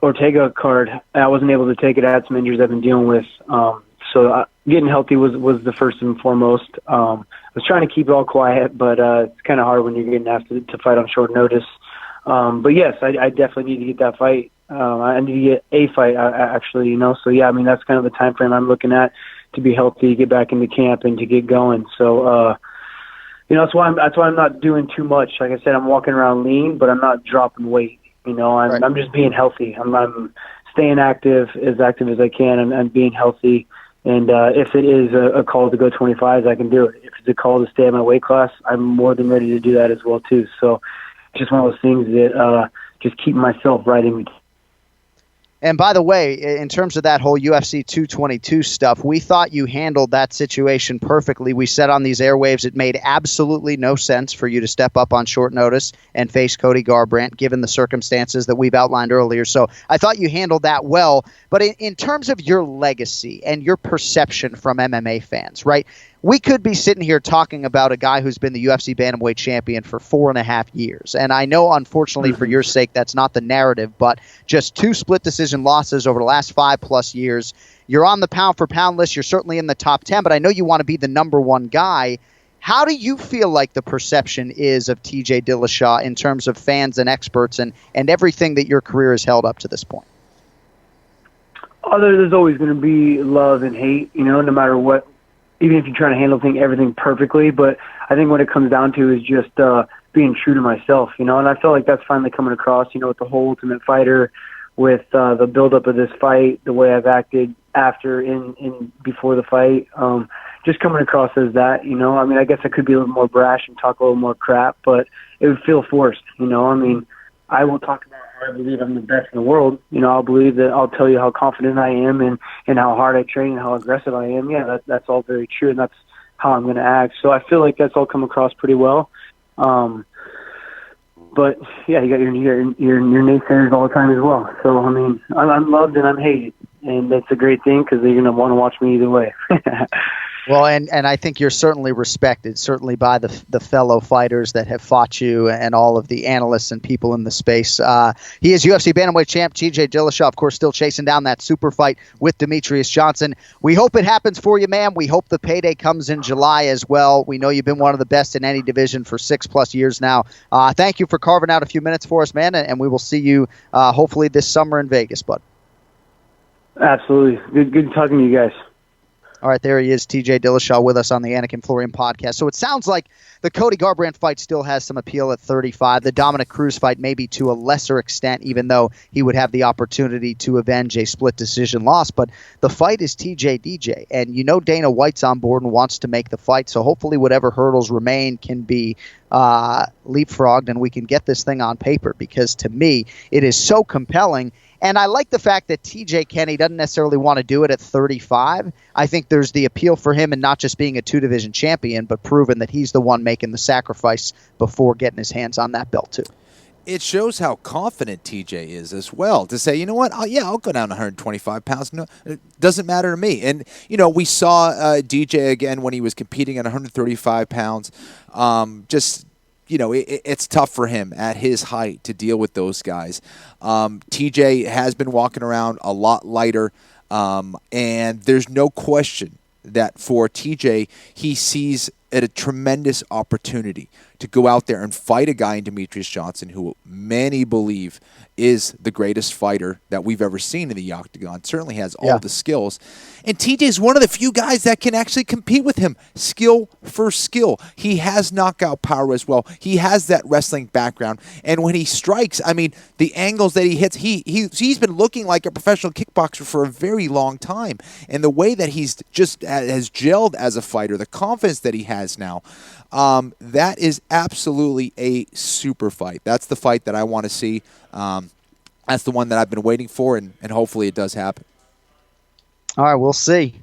Ortega card, I wasn't able to take it. I had some injuries I've been dealing with. So getting healthy was the first and foremost. I was trying to keep it all quiet, but it's kind of hard when you're getting asked to fight on short notice. But yes, I definitely need to get that fight. I need to get a fight, actually, So yeah, I mean, that's kind of the time frame I'm looking at to be healthy, get back into camp, and to get going. So that's why I'm not doing too much. Like I said, I'm walking around lean, but I'm not dropping weight. I'm just being healthy. I'm staying active as I can, and being healthy. And if it is a call to go 25s, I can do it. If it's a call to stay in my weight class, I'm more than ready to do that as well too. So it's just one of those things that just keep myself right in between. And by the way, in terms of that whole UFC 222 stuff, we thought you handled that situation perfectly. We said on these airwaves it made absolutely no sense for you to step up on short notice and face Cody Garbrandt, given the circumstances that we've outlined earlier. So I thought you handled that well. But in terms of your legacy and your perception from MMA fans, right? We could be sitting here talking about a guy who's been the UFC Bantamweight champion for 4.5 years. And I know, unfortunately, for your sake, that's not the narrative, but just 2 split decision losses over the last 5+ years. You're on the pound-for-pound list. You're certainly in the top 10, but I know you want to be the number 1 guy. How do you feel like the perception is of TJ Dillashaw in terms of fans and experts and everything that your career has held up to this point? There's always going to be love and hate, no matter what. Even if you're trying to handle everything perfectly, but I think what it comes down to is just being true to myself, and I feel like that's finally coming across, with the whole Ultimate Fighter, with the build-up of this fight, the way I've acted after and before the fight, just coming across as that, I guess I could be a little more brash and talk a little more crap, but it would feel forced, I will talk about how I believe I'm the best in the world. I'll believe that I'll tell you how confident I am and how hard I train and how aggressive I am. Yeah, that's all very true, and that's how I'm going to act. So I feel like that's all come across pretty well. But yeah, you got your naysayers all the time as well. So I'm loved and I'm hated, and that's a great thing because they're going to want to watch me either way. Well, and I think you're certainly respected, certainly by the fellow fighters that have fought you and all of the analysts and people in the space. He is UFC Bantamweight champ TJ Dillashaw, of course, still chasing down that super fight with Demetrius Johnson. We hope it happens for you, man. We hope the payday comes in July as well. We know you've been one of the best in any division for 6+ years now. Thank you for carving out a few minutes for us, man, and we will see you hopefully this summer in Vegas, bud. Absolutely. Good talking to you guys. All right, there he is, TJ Dillashaw, with us on the ANIK and Florian podcast. So it sounds like the Cody Garbrandt fight still has some appeal at 35. The Dominick Cruz fight maybe to a lesser extent, even though he would have the opportunity to avenge a split decision loss. But the fight is TJ DJ, and Dana White's on board and wants to make the fight. So hopefully whatever hurdles remain can be leapfrogged, and we can get this thing on paper, because to me it is so compelling. And I like the fact that TJ Kenny doesn't necessarily want to do it at 35. I think there's the appeal for him in not just being a 2-division champion, but proving that he's the one making the sacrifice before getting his hands on that belt too. It shows how confident TJ is as well, to say, you know what, I'll go down 125 pounds. No, it doesn't matter to me. And, we saw DJ again when he was competing at 135 pounds. It's tough for him at his height to deal with those guys. TJ has been walking around a lot lighter, and there's no question that for TJ, he sees it a tremendous opportunity to go out there and fight a guy in Demetrius Johnson, who many believe is the greatest fighter that we've ever seen in the octagon. Certainly has all the skills. And TJ is one of the few guys that can actually compete with him, skill for skill. He has knockout power as well. He has that wrestling background. And when he strikes, the angles that he hits, he's been looking like a professional kickboxer for a very long time. And the way that he's just has gelled as a fighter, the confidence that he has now, that is absolutely a super fight. That's the fight that I want to see. That's the one that I've been waiting for, and hopefully it does happen. All right, we'll see.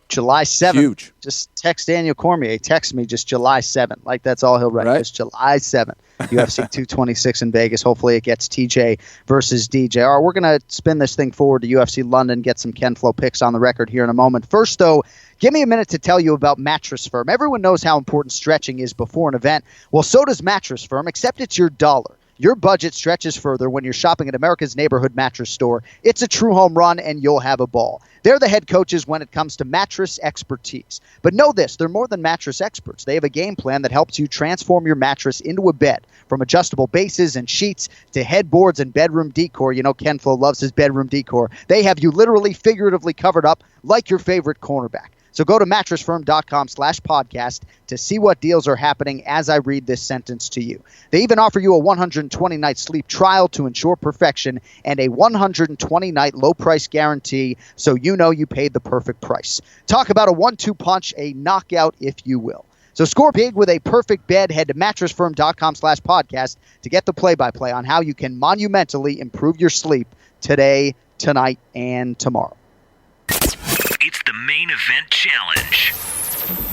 July 7th. Huge. Just text Daniel Cormier. Text me just July 7th. Like, that's all he'll write. Right. Just July 7th. UFC 226 in Vegas. Hopefully it gets TJ versus DJ. All right, we're going to spin this thing forward to UFC London, get some Ken-Flo picks on the record here in a moment. First, though, give me a minute to tell you about Mattress Firm. Everyone knows how important stretching is before an event. Well, so does Mattress Firm, except it's your dollar. Your budget stretches further when you're shopping at America's neighborhood mattress store. It's a true home run, and you'll have a ball. They're the head coaches when it comes to mattress expertise. But know this, they're more than mattress experts. They have a game plan that helps you transform your mattress into a bed. From adjustable bases and sheets to headboards and bedroom decor. Ken-Flo loves his bedroom decor. They have you literally figuratively covered up like your favorite cornerback. So go to mattressfirm.com/podcast to see what deals are happening as I read this sentence to you. They even offer you a 120-night sleep trial to ensure perfection and a 120-night low price guarantee, so you know you paid the perfect price. Talk about a 1-2 punch, a knockout if you will. So score big with a perfect bed. Head to mattressfirm.com/podcast to get the play-by-play on how you can monumentally improve your sleep today. tonight and tomorrow. It's the main event challenge.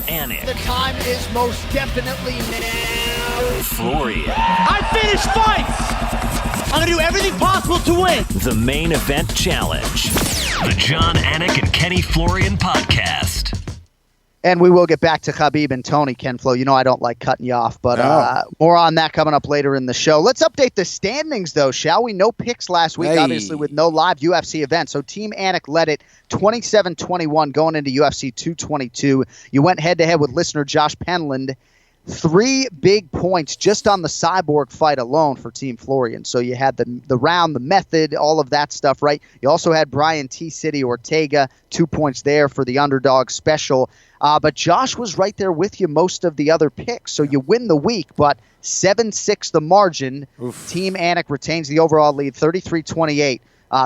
Anik. The time is most definitely now. Florian. I finish fights! I'm going to do everything possible to win. The main event challenge. The John Anik and Kenny Florian podcast. And we will get back to Khabib and Tony, Ken-Flo. You know I don't like cutting you off, but more on that coming up later in the show. Let's update the standings, though, shall we? No picks last week, obviously, with no live UFC events. So Team Anik led it 27-21 going into UFC 222. You went head-to-head with listener Josh Penland. 3 big points just on the Cyborg fight alone for Team Florian. So you had the round, the method, all of that stuff, right? You also had Brian T. City Ortega, 2 points there for the underdog special. But Josh was right there with you most of the other picks. So you win the week, but 7-6 the margin. Oof. Team Anik retains the overall lead, 33-28.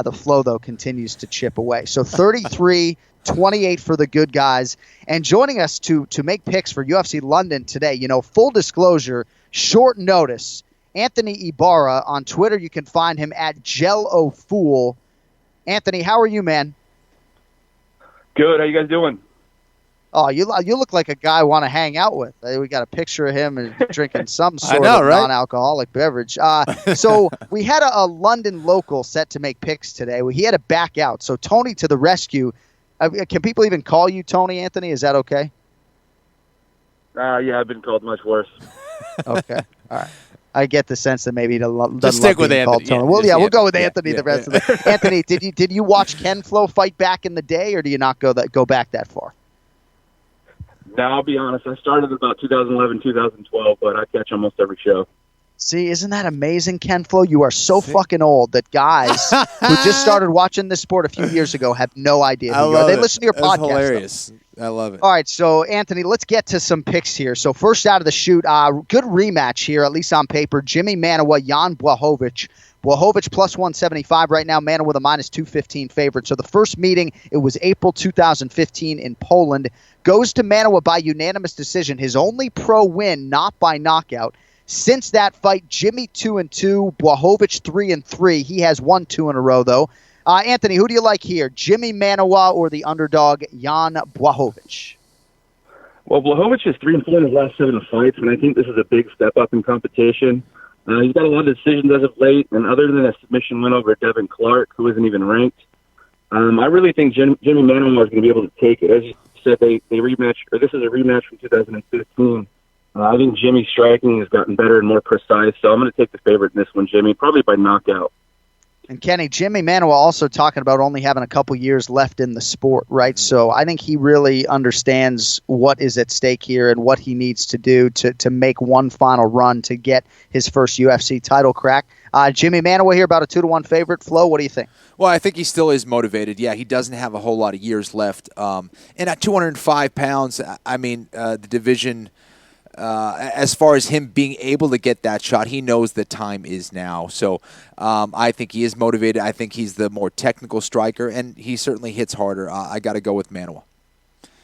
The flow, though, continues to chip away. So 33-28 for the good guys. And joining us to make picks for UFC London today, full disclosure, short notice, Anthony Ibarra. On Twitter, you can find him at GelOFool. Anthony, how are you, man? Good. How you guys doing? Oh, you look like a guy I want to hang out with. We got a picture of him and drinking some sort of non-alcoholic beverage. So we had a London local set to make picks today. He had to back out. So Tony to the rescue. Can people even call you Tony, Anthony? Is that okay? Yeah, I've been called much worse. Okay. All right. I get the sense that maybe he doesn't just stick with Anthony. Tony. We'll go with Anthony the rest of the Anthony, did you watch Ken-Flo fight back in the day, or do you not go back that far? Now, I'll be honest, I started about 2011, 2012, but I catch almost every show. See, isn't that amazing, Ken-Flo? You are so fucking old that guys who just started watching this sport a few years ago have no idea who you are. They listen to your podcast. That's hilarious. I love it. All right, so, Anthony, let's get to some picks here. So, first out of the chute, good rematch here, at least on paper. Jimmy Manawa, Jan Blachowicz. Blachowicz plus 175 right now. Manawa with a minus 215 favorite. So the first meeting, it was April 2015 in Poland. Goes to Manawa by unanimous decision. His only pro win, not by knockout. Since that fight, Jimmy 2-2, Blachowicz 3-3. He has won 2 in a row, though. Anthony, who do you like here? Jimmy Manawa or the underdog Jan Blachowicz? Well, Blachowicz is 3-4 in his last 7 fights, and I think this is a big step up in competition. He's got a lot of decisions as of late, and other than a submission win over Devin Clark, who isn't even ranked, I really think Jimmy Manawa is going to be able to take it. As you said, they rematch, or this is a rematch from 2015. I think Jimmy's striking has gotten better and more precise, so I'm going to take the favorite in this one, Jimmy, probably by knockout. And Kenny, Jimmy Manawa also talking about only having a couple years left in the sport, right? So I think he really understands what is at stake here and what he needs to do to make one final run to get his first UFC title crack. Jimmy Manawa here, about a 2-1 favorite. Flo, what do you think? Well, I think he still is motivated. Yeah, he doesn't have a whole lot of years left. And at 205 pounds, I mean, the division... as far as him being able to get that shot, he knows the time is now. So I think he is motivated. I think he's the more technical striker, and he certainly hits harder. I got to go with Manawa.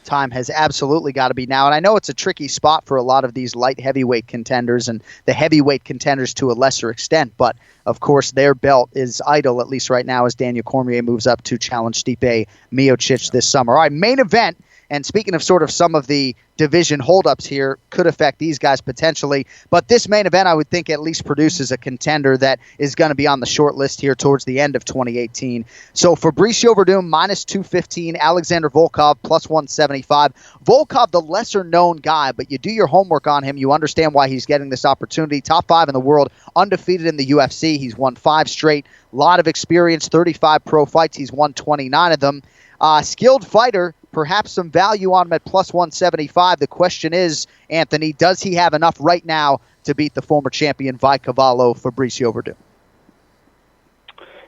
Time has absolutely got to be now. And I know it's a tricky spot for a lot of these light heavyweight contenders and the heavyweight contenders to a lesser extent. But, of course, their belt is idle, at least right now, as Daniel Cormier moves up to challenge Stipe Miocic this summer. All right, main event. And speaking of sort of some of the division holdups here, could affect these guys potentially. But this main event, I would think, at least produces a contender that is going to be on the short list here towards the end of 2018. So Fabricio Verdum, minus 215. Alexander Volkov, plus 175. Volkov, the lesser-known guy, but you do your homework on him. You understand why he's getting this opportunity. Top 5 in the world, undefeated in the UFC. He's won 5 straight. A lot of experience, 35 pro fights. He's won 29 of them. Skilled fighter, perhaps some value on him at plus 175. The question is, Anthony, does he have enough right now to beat the former champion Vai Cavallo, Fabricio Verdum?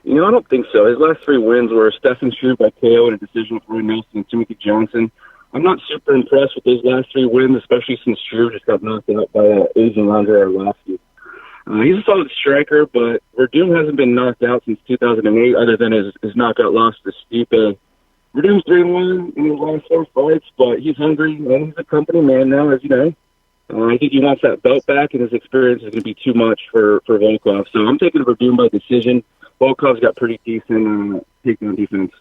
I don't think so. His last 3 wins were Stefan Struve by KO in a decision with Roy Nelson and Timothy Johnson. I'm not super impressed with those last 3 wins, especially since Struve just got knocked out by Asian Andre Arlovsky. He's a solid striker, but Verdum hasn't been knocked out since 2008, other than his knockout loss to Stipe. Verdum's 3-1 in his last 4 fights, but he's hungry, and he's a company man now, as you know. I think he wants that belt back, and his experience is going to be too much for Volkov. So I'm taking Verdum by decision. Volkov's got pretty decent takedown defense.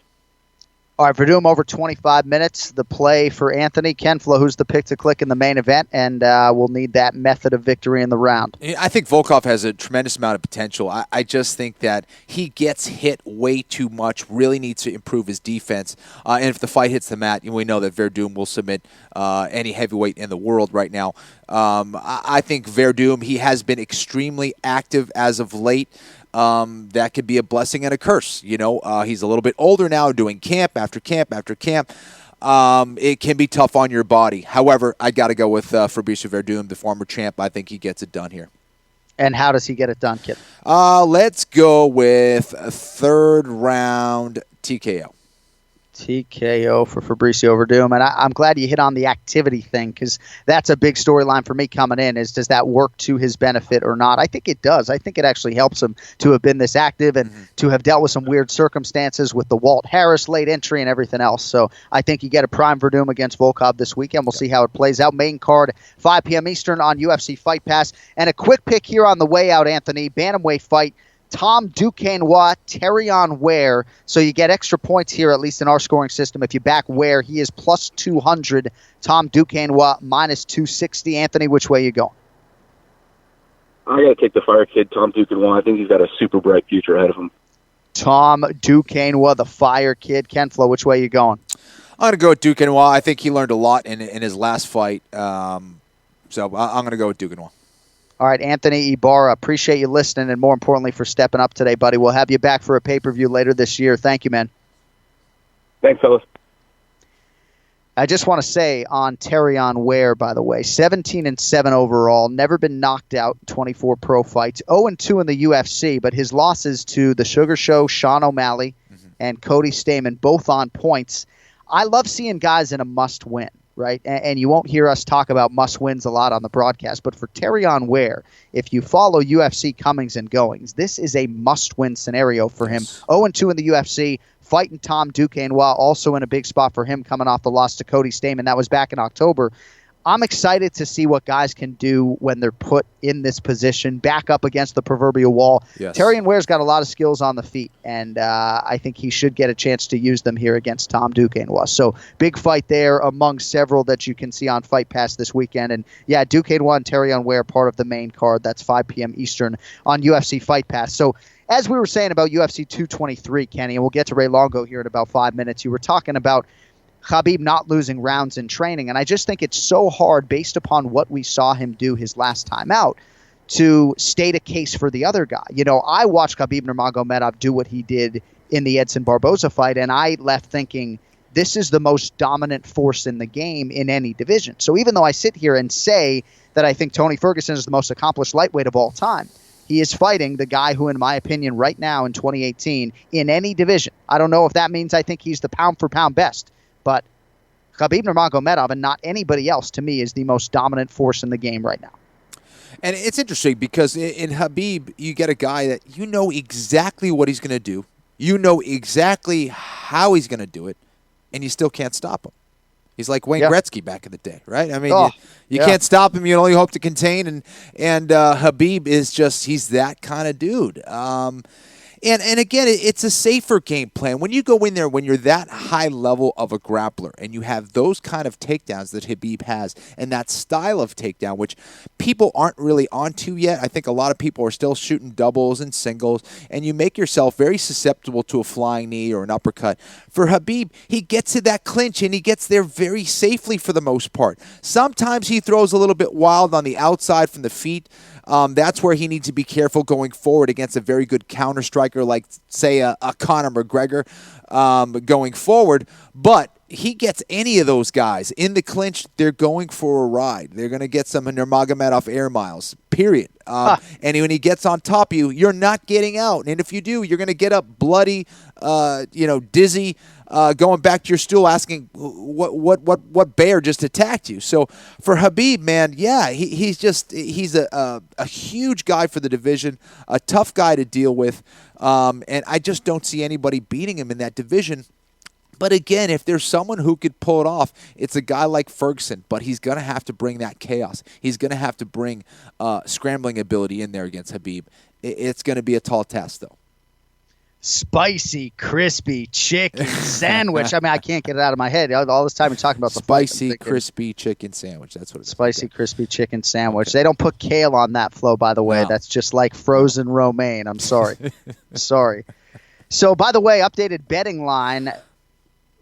All right, Verdum over 25 minutes. The play for Anthony Ken-Flo, who's the pick to click in the main event, and we'll need that method of victory in the round. I think Volkov has a tremendous amount of potential. I just think that he gets hit way too much, really needs to improve his defense. And if the fight hits the mat, we know that Verdum will submit any heavyweight in the world right now. I think Verdum, he has been extremely active as of late. That could be a blessing and a curse. He's a little bit older now, doing camp after camp after camp. It can be tough on your body. However, I got to go with Fabricio Verdum, the former champ. I think he gets it done here. And how does he get it done, Kid? Let's go with a third round TKO. TKO for Fabricio Verdum. And I'm glad you hit on the activity thing, because that's a big storyline for me coming in, is does that work to his benefit or not? I think it does. I think it actually helps him to have been this active and to have dealt with some weird circumstances with the Walt Harris late entry and everything else. So I think you get a prime Verdum against Volkov this weekend. We'll see how it plays out. Main card, 5 p.m. Eastern on UFC Fight Pass. And a quick pick here on the way out, Anthony. Bantamweight fight. Tom Duquesnoy, Terrion Ware. So you get extra points here, at least in our scoring system. If you back Ware, he is plus 200. Tom Duquesnoy, minus 260. Anthony, which way you going? I got to take the fire kid, Tom Duquesnoy. I think he's got a super bright future ahead of him. Tom Duquesnoy, the fire kid. Ken-Flo, which way you going? I'm going to go with Duquesnoy. I think he learned a lot in his last fight. So I'm going to go with Duquesnoy. All right, Anthony Ibarra, appreciate you listening and, more importantly, for stepping up today, buddy. We'll have you back for a pay-per-view later this year. Thank you, man. Thanks, fellas. I just want to say on Terrion Ware, by the way, 17-7 overall, never been knocked out in 24 pro fights, 0-2 in the UFC, but his losses to the Sugar Show, Sean O'Malley, and Cody Stamann, both on points. I love seeing guys in a must-win. Right, and you won't hear us talk about must-wins a lot on the broadcast, but for Terrion Ware, if you follow UFC comings and goings, this is a must-win scenario for him. 0-2 in the UFC, fighting Tom Duquesnoy, also in a big spot for him coming off the loss to Cody Stamann. That was back in October. I'm excited to see what guys can do when they're put in this position, back up against the proverbial wall. Yes. Terrion Ware's got a lot of skills on the feet, and I think he should get a chance to use them here against Tom Duquesnoy. So big fight there among several that you can see on Fight Pass this weekend. And yeah, Duquesnoy and Terrion Ware part of the main card. That's 5 p.m. Eastern on UFC Fight Pass. So as we were saying about UFC 223, Kenny, and we'll get to Ray Longo here in about 5 minutes, you were talking about Khabib not losing rounds in training. And I just think it's so hard, based upon what we saw him do his last time out, to state a case for the other guy. I watched Khabib Nurmagomedov do what he did in the Edson Barboza fight, and I left thinking, this is the most dominant force in the game in any division. So even though I sit here and say that I think Tony Ferguson is the most accomplished lightweight of all time, he is fighting the guy who, in my opinion, right now in 2018, in any division, I don't know if that means I think he's the pound-for-pound best, but Khabib Nurmagomedov and not anybody else, to me, is the most dominant force in the game right now. And it's interesting because in Khabib, you get a guy that you know exactly what he's going to do. You know exactly how he's going to do it, and you still can't stop him. He's like Wayne Gretzky back in the day, right? I mean, you can't stop him. You only hope to contain. And Khabib is just, he's that kind of dude. And again, it's a safer game plan. When you go in there, when you're that high level of a grappler and you have those kind of takedowns that Khabib has and that style of takedown, which people aren't really onto yet. I think a lot of people are still shooting doubles and singles, and you make yourself very susceptible to a flying knee or an uppercut. For Khabib, he gets to that clinch and he gets there very safely for the most part. Sometimes he throws a little bit wild on the outside from the feet. That's where he needs to be careful going forward against a very good counter striker like, say, a Conor McGregor going forward. But he gets any of those guys in the clinch, they're going for a ride. They're going to get some Nurmagomedov air miles, period. And when he gets on top of you, you're not getting out. And if you do, you're going to get up bloody, dizzy, going back to your stool asking what bear just attacked you. So for Khabib, man, yeah, he's a huge guy for the division, a tough guy to deal with, and I just don't see anybody beating him in that division. But again, if there's someone who could pull it off, it's a guy like Ferguson, but he's going to have to bring that chaos. He's going to have to bring scrambling ability in there against Khabib. It's going to be a tall task, though. Spicy, crispy chicken sandwich. I mean, I can't get it out of my head. All this time you're talking about the spicy, crispy chicken sandwich. That's what it is. Spicy, crispy chicken sandwich. They don't put kale on that, Flo, by the way. No. That's just like frozen romaine. I'm sorry. Sorry. So, by the way, updated betting line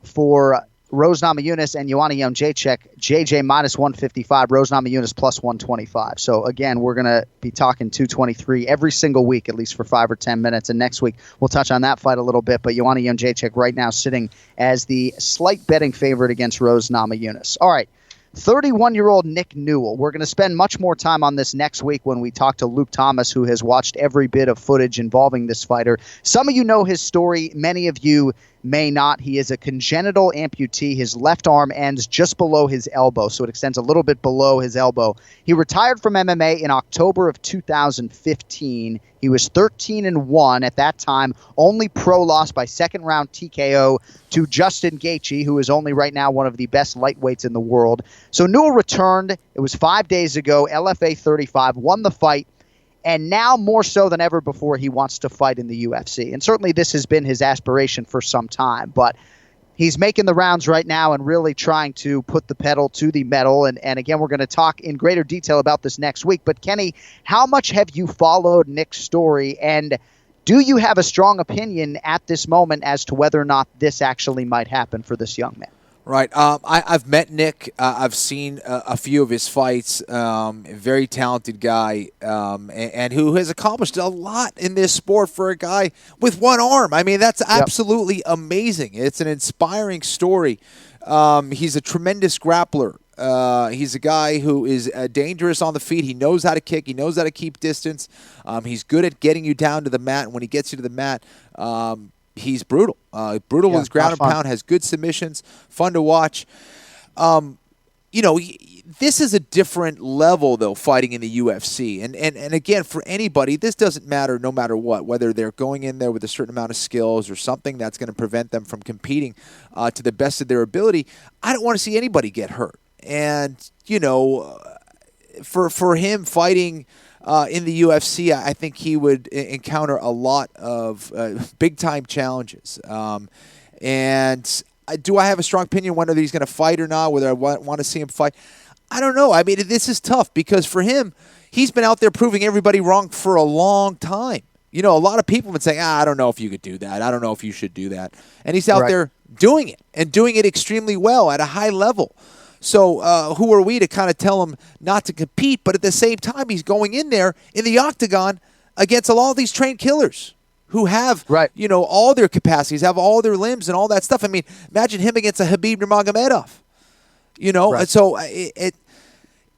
for Rose Namajunas and Joanna Jędrzejczyk, JJ minus 155, Rose Namajunas plus 125. So, again, we're going to be talking 223 every single week, at least for 5 or 10 minutes. And next week, we'll touch on that fight a little bit. But Joanna Jędrzejczyk right now sitting as the slight betting favorite against Rose Namajunas. All right. 31-year-old Nick Newell. We're going to spend much more time on this next week when we talk to Luke Thomas, who has watched every bit of footage involving this fighter. Some of you know his story. Many of you may not. He is a congenital amputee. His left arm ends just below his elbow, so it extends a little bit below his elbow. He retired from MMA in October of 2015. He was 13-1 at that time, only pro loss by second-round TKO to Justin Gaethje, who is only right now one of the best lightweights in the world. So Newell returned. It was 5 days ago, LFA 35, won the fight. And now more so than ever before, he wants to fight in the UFC. And certainly this has been his aspiration for some time. But he's making the rounds right now and really trying to put the pedal to the metal. And again, we're going to talk in greater detail about this next week. But Kenny, how much have you followed Nick's story? And do you have a strong opinion at this moment as to whether or not this actually might happen for this young man? Right. I've met Nick. I've seen a few of his fights. A very talented guy, and who has accomplished a lot in this sport for a guy with one arm. I mean, that's absolutely amazing. It's an inspiring story. He's a tremendous grappler. He's a guy who is dangerous on the feet. He knows how to kick. He knows how to keep distance. He's good at getting you down to the mat. And when he gets you to the mat, he's brutal. Brutal with his ground and pound, has good submissions, fun to watch. This is a different level, though, fighting in the UFC. And again, for anybody, this doesn't matter no matter what, whether they're going in there with a certain amount of skills or something that's going to prevent them from competing to the best of their ability. I don't want to see anybody get hurt. And, for him fighting in the UFC, I think he would encounter a lot of big-time challenges. And do I have a strong opinion whether he's going to fight or not, whether I want to see him fight? I don't know. I mean, this is tough because for him, he's been out there proving everybody wrong for a long time. A lot of people have been saying, I don't know if you could do that. I don't know if you should do that. And he's out there doing it and doing it extremely well at a high level. So who are we to kind of tell him not to compete? But at the same time, he's going in there in the octagon against all these trained killers who have, all their capacities, have all their limbs and all that stuff. I mean, imagine him against a Khabib Nurmagomedov. And so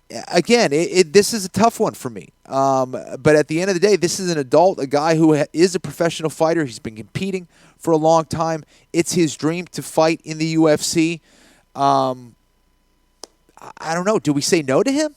this is a tough one for me. But at the end of the day, this is an adult, a guy who is a professional fighter. He's been competing for a long time. It's his dream to fight in the UFC. I don't know. Do we say no to him?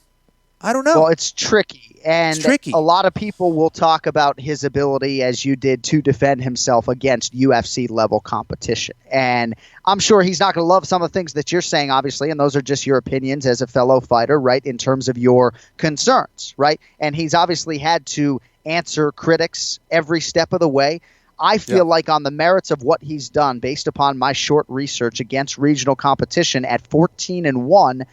I don't know. Well, it's tricky. And a lot of people will talk about his ability, as you did, to defend himself against UFC-level competition. And I'm sure he's not going to love some of the things that you're saying, obviously, and those are just your opinions as a fellow fighter, right, in terms of your concerns, right? And he's obviously had to answer critics every step of the way. I feel like on the merits of what he's done, based upon my short research against regional competition at 14-1,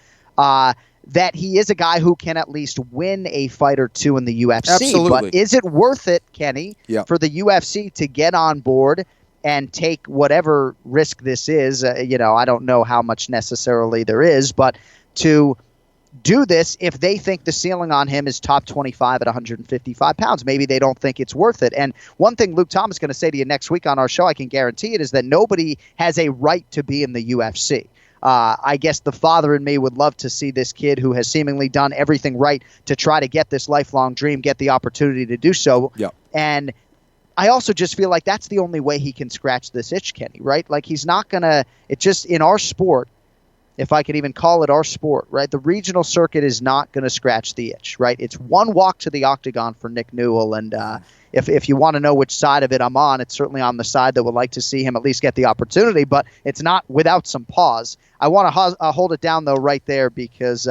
that he is a guy who can at least win a fight or two in the UFC. Absolutely. But is it worth it, Kenny, for the UFC to get on board and take whatever risk this is? I don't know how much necessarily there is, but to do this if they think the ceiling on him is top 25 at 155 pounds. Maybe they don't think it's worth it. And one thing Luke Thomas is going to say to you next week on our show, I can guarantee it, is that nobody has a right to be in the UFC. I guess the father in me would love to see this kid who has seemingly done everything right to try to get this lifelong dream, get the opportunity to do so. Yep. And I also just feel like that's the only way he can scratch this itch, Kenny, right? Like he's not going to – it just in our sport, if I could even call it our sport, right, the regional circuit is not going to scratch the itch, right? It's one walk to the octagon for Nick Newell, and if you want to know which side of it I'm on, it's certainly on the side that would like to see him at least get the opportunity, but it's not without some pause. I want to hold it down, though, right there because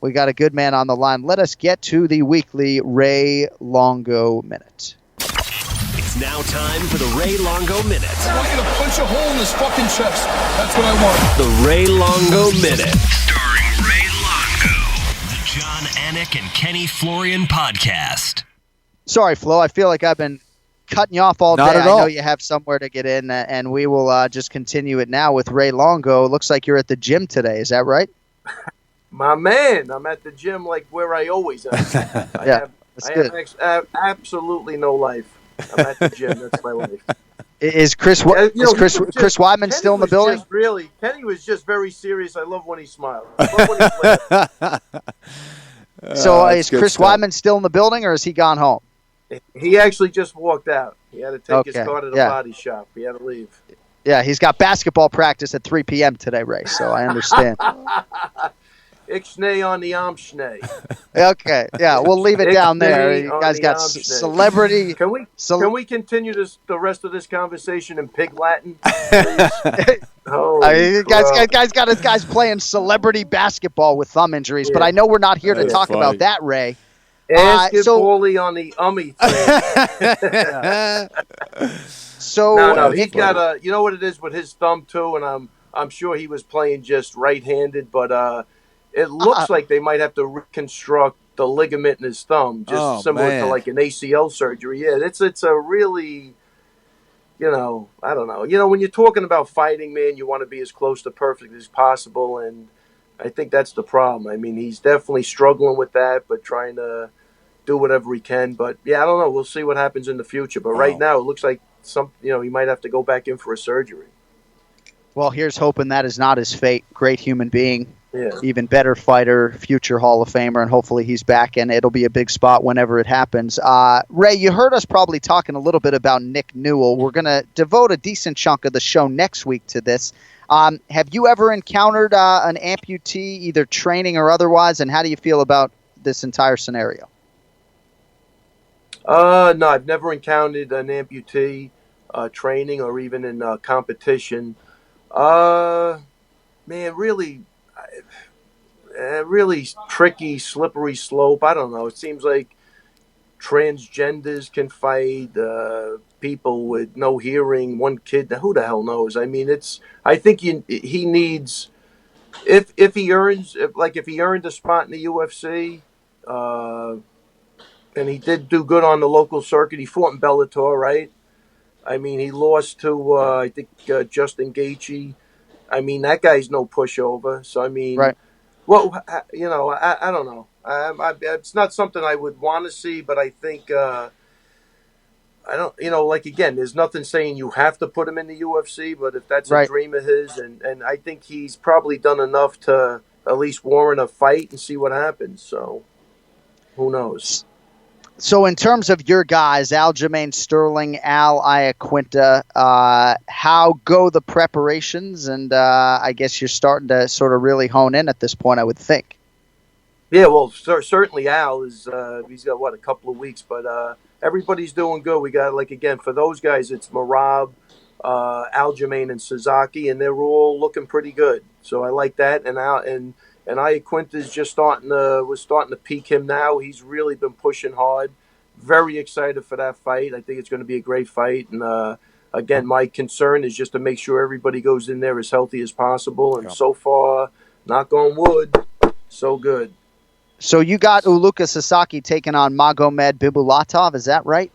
we got a good man on the line. Let us get to the weekly Ray Longo Minute. It's now time for the Ray Longo Minute. I want you to punch a hole in his fucking chest. That's what I want. The Ray Longo Minute. Starring Ray Longo. The John Anik and Kenny Florian podcast. Sorry, Flo. I feel like I've been cutting you off all Not day. at I all. know you have somewhere to get in, and we will just continue it now with Ray Longo. Looks like you're at the gym today. Is that right? My man, I'm at the gym like where I always am. Yeah, that's good. Have absolutely no life. I'm at the gym. That's my life. Is Chris Weidman still in the building? Kenny was just very serious. I love when he smiled. I love when he laughed. So is Chris Weidman still in the building, or has he gone home? He actually just walked out. He had to take his Okay, car to the yeah. body shop. He had to leave. Yeah, he's got basketball practice at 3 p.m. today, Ray, so I understand. Ixnay on the Amshnay. Okay, yeah, we'll leave it down there. You on guys the got Amshnay. celebrity. Can we continue the rest of this conversation in Pig Latin? Guys playing celebrity basketball with thumb injuries, but I know we're not here to talk about that, Ray. Basketball on the ummy thing. So no, he's got you know what it is with his thumb too, and I'm sure he was playing just right-handed, but it looks like they might have to reconstruct the ligament in his thumb, just similar to like an ACL surgery. Yeah, it's a really, I don't know. When you're talking about fighting, man, you want to be as close to perfect as possible, and I think that's the problem. I mean, he's definitely struggling with that, but trying to do whatever he can. But yeah, I don't know. We'll see what happens in the future. But right now, it looks like he might have to go back in for a surgery. Well, here's hoping that is not his fate. Great human being, yeah. Even better fighter, future Hall of Famer, and hopefully he's back, and it'll be a big spot whenever it happens. Ray, you heard us probably talking a little bit about Nick Newell. We're going to devote a decent chunk of the show next week to this. Have you ever encountered an amputee, either training or otherwise, and how do you feel about this entire scenario? No, I've never encountered an amputee training or even in competition. Man, really tricky, slippery slope. I don't know. It seems like transgenders can fight, people with no hearing, one kid. Who the hell knows? I mean, I think he needs, if he earned a spot in the UFC, and he did do good on the local circuit. He fought in Bellator, right? I mean, he lost to, I think, Justin Gaethje. I mean, that guy's no pushover. So, I mean, right. Well, I don't know. It's not something I would want to see, but I think, I don't, again, there's nothing saying you have to put him in the UFC, but if that's a dream of his, and I think he's probably done enough to at least warrant a fight and see what happens. So, who knows? So in terms of your guys, Aljamain Sterling, Al Iaquinta, how go the preparations? And I guess you're starting to sort of really hone in at this point, I would think. Yeah, well, certainly Al is. He's got a couple of weeks, but everybody's doing good. We got for those guys, it's Merab, Aljamain, and Sasaki, and they're all looking pretty good. So I like that. And Iaquinta is just starting to peak him now. He's really been pushing hard. Very excited for that fight. I think it's going to be a great fight. And again, my concern is just to make sure everybody goes in there as healthy as possible. And so far, knock on wood, so good. So you got Uluka Sasaki taking on Magomed Bibulatov. Is that right?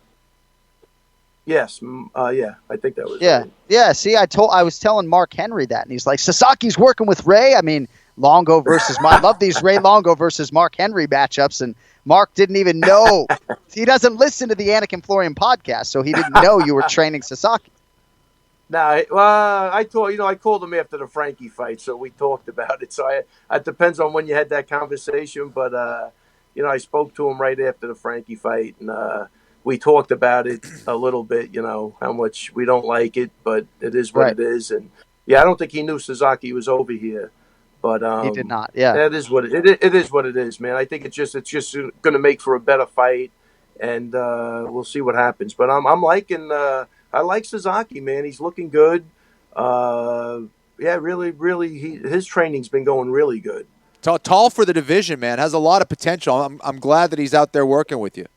Yes. Yeah, I think that was right. Yeah. See, I was telling Mark Henry that, and he's like, Sasaki's working with Ray. I mean, Longo versus I love these Ray Longo versus Mark Henry matchups, and Mark didn't even know. He doesn't listen to the Anik and Florian podcast, so he didn't know you were training Sasaki. No, I called him after the Frankie fight, so we talked about it. So it depends on when you had that conversation, but I spoke to him right after the Frankie fight, and we talked about it a little bit. How much we don't like it, but it is what it is, and I don't think he knew Sasaki was over here. But he did not. Yeah, that is what it is. What it is, man. I think it's just going to make for a better fight, and we'll see what happens. But I'm liking. I like Sasaki, man. He's looking good. Really, his training's been going really good. Tall for the division, man. Has a lot of potential. I'm glad that he's out there working with you.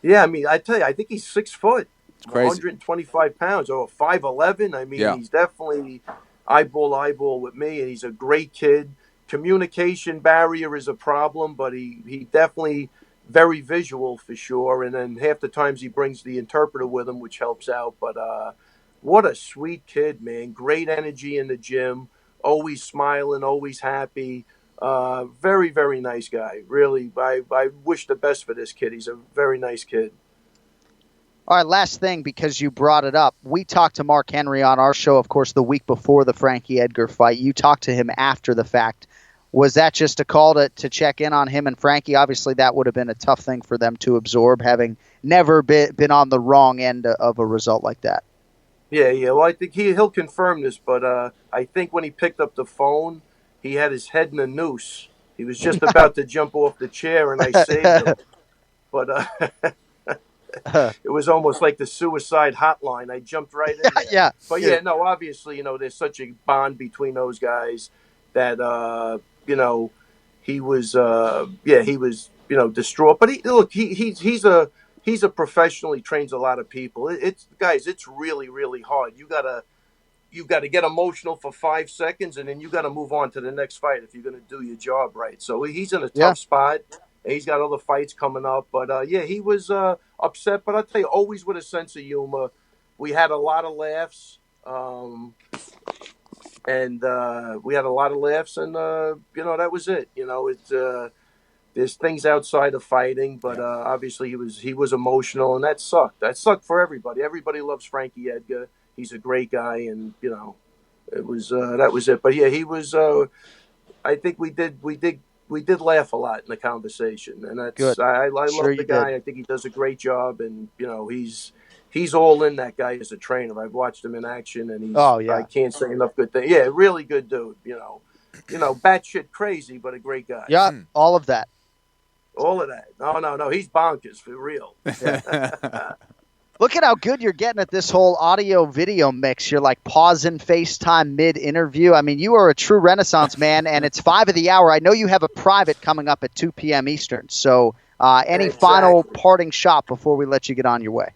Yeah, I mean, I tell you, I think he's 6 foot. crazy. 125 pounds or 5'11". I mean, he's definitely eyeball to eyeball with me, and he's a great kid. Communication barrier is a problem, but he definitely very visual for sure. And then half the times he brings the interpreter with him, which helps out. But what a sweet kid, man. Great energy in the gym. Always smiling, always happy. Very, very nice guy. Really, I wish the best for this kid. He's a very nice kid. All right, last thing, because you brought it up. We talked to Mark Henry on our show, of course, the week before the Frankie Edgar fight. You talked to him after the fact. Was that just a call to check in on him and Frankie? Obviously, that would have been a tough thing for them to absorb, having never been on the wrong end of a result like that. Yeah. Well, I think he'll confirm this, but I think when he picked up the phone, he had his head in a noose. He was just about to jump off the chair, and I saved him. But it was almost like the suicide hotline. I jumped right in there. Yeah. But, no, obviously, there's such a bond between those guys that, he was, distraught. But he's a professional. He trains a lot of people. It's really, really hard. You gotta get emotional for 5 seconds, and then you gotta move on to the next fight if you're gonna do your job right. So he's in a tough spot. He's got other fights coming up, but he was upset. But I'll tell you, always with a sense of humor. We had a lot of laughs. And that was it. There's things outside of fighting, but obviously he was emotional, and that sucked. That sucked for everybody. Everybody loves Frankie Edgar. He's a great guy, and it was that was it. But he was. I think we did laugh a lot in the conversation, and that's good. I love the guy. Did. I think he does a great job, and he's all in, that guy as a trainer. I've watched him in action, and I can't say enough good things. Yeah, really good dude. Batshit crazy, but a great guy. Yeah, all of that. All of that. No, he's bonkers for real. Look at how good you're getting at this whole audio-video mix. You're like pausing FaceTime mid-interview. I mean, you are a true Renaissance man, and it's 5 of the hour. I know you have a private coming up at 2 p.m. Eastern. So any final parting shot before we let you get on your way?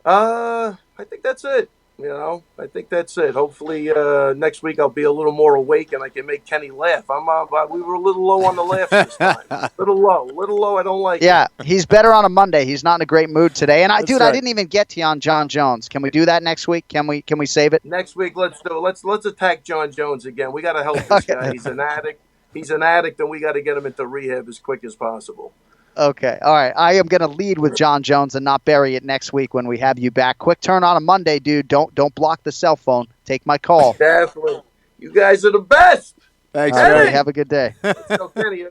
I think that's it. I think that's it. Hopefully next week I'll be a little more awake and I can make Kenny laugh. We were a little low on the laugh this time. Little low. I don't like it. Yeah, he's better on a Monday. He's not in a great mood today. And I didn't even get to you on John Jones. Can we do that next week? Can we save it? Next week, let's do it. Let's attack John Jones again. We got to help this guy. He's an addict, and we got to get him into rehab as quick as possible. Okay. All right. I am going to lead with John Jones and not bury it next week when we have you back. Quick turn on a Monday, dude. Don't block the cell phone. Take my call. Definitely. You guys are the best. Thanks, Kenny. Have a good day. So, Kenny,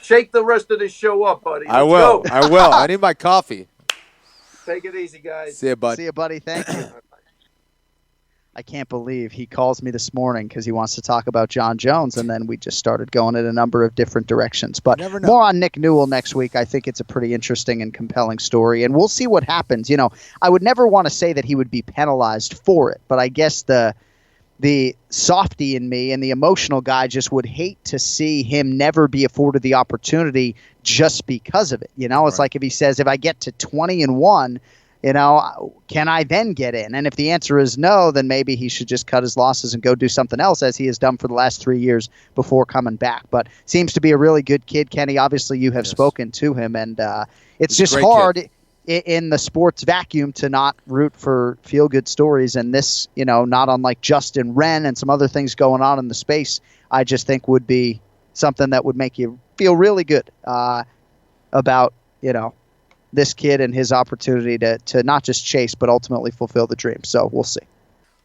shake the rest of this show up, buddy. I will. I need my coffee. Take it easy, guys. See you, bud. See you, buddy. Thank you. I can't believe he calls me this morning because he wants to talk about John Jones, and then we just started going in a number of different directions. But more on Nick Newell next week. I think it's a pretty interesting and compelling story, and we'll see what happens. I would never want to say that he would be penalized for it, but I guess the softy in me and the emotional guy just would hate to see him never be afforded the opportunity just because of it. It's like if he says, if I get to 20-1, can I then get in? And if the answer is no, then maybe he should just cut his losses and go do something else, as he has done for the last 3 years before coming back. But seems to be a really good kid, Kenny. Obviously, you have spoken to him, and it's just hard in the sports vacuum to not root for feel-good stories. And this, not unlike Justin Wren and some other things going on in the space, I just think would be something that would make you feel really good about, this kid and his opportunity to not just chase, but ultimately fulfill the dream. So we'll see.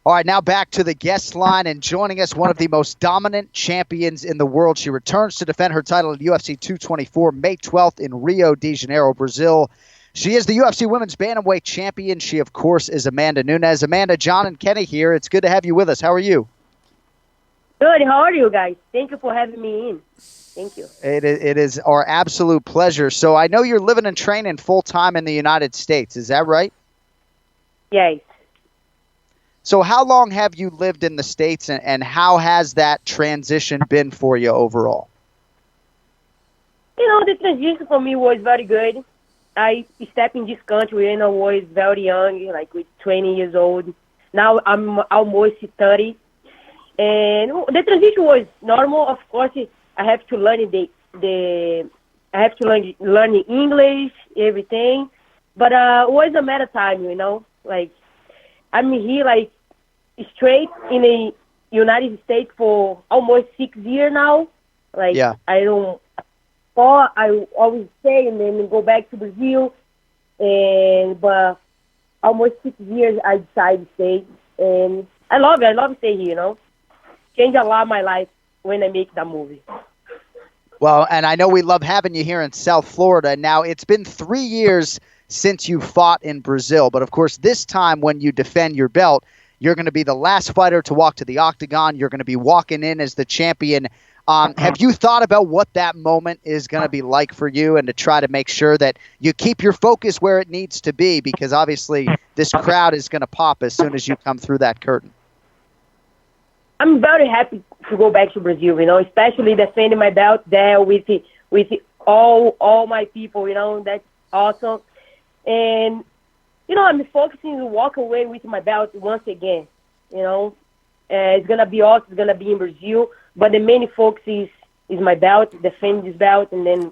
All right, now back to the guest line, and joining us, one of the most dominant champions in the world. She returns to defend her title at UFC 224 May 12th in Rio de Janeiro, Brazil. She is the UFC Women's Bantamweight Champion. She, of course, is Amanda Nunes. Amanda, John, and Kenny here. It's good to have you with us. How are you? Good. How are you guys? Thank you for having me in. Thank you. It is our absolute pleasure. So I know you're living and training full-time in the United States. Is that right? Yes. So how long have you lived in the States, and how has that transition been for you overall? The transition for me was very good. I stepped in this country when I was very young, like with 20 years old. Now I'm almost 30. And the transition was normal. Of course, I have to learn I have to learn English, everything. But it was a matter of time, you know. Like, I'm here, like, straight in the United States for almost 6 years now. Like, yeah. I always stay and then go back to Brazil. But almost 6 years I decided to stay. And I love it. I love to stay here, you know. Changed a lot of my life when I make that movie. Well, and I know we love having you here in South Florida. Now, it's been 3 years since you fought in Brazil. But, of course, this time when you defend your belt, you're going to be the last fighter to walk to the octagon. You're going to be walking in as the champion. Have you thought about what that moment is going to be like for you and to try to make sure that you keep your focus where it needs to be? Because, obviously, this crowd is going to pop as soon as you come through that curtain. I'm very happy to go back to Brazil, you know, especially defending my belt there with all my people, you know. That's awesome. And, you know, I'm focusing to walk away with my belt once again, you know. It's going to be awesome. It's going to be in Brazil. But the main focus is my belt, defend this belt, and then,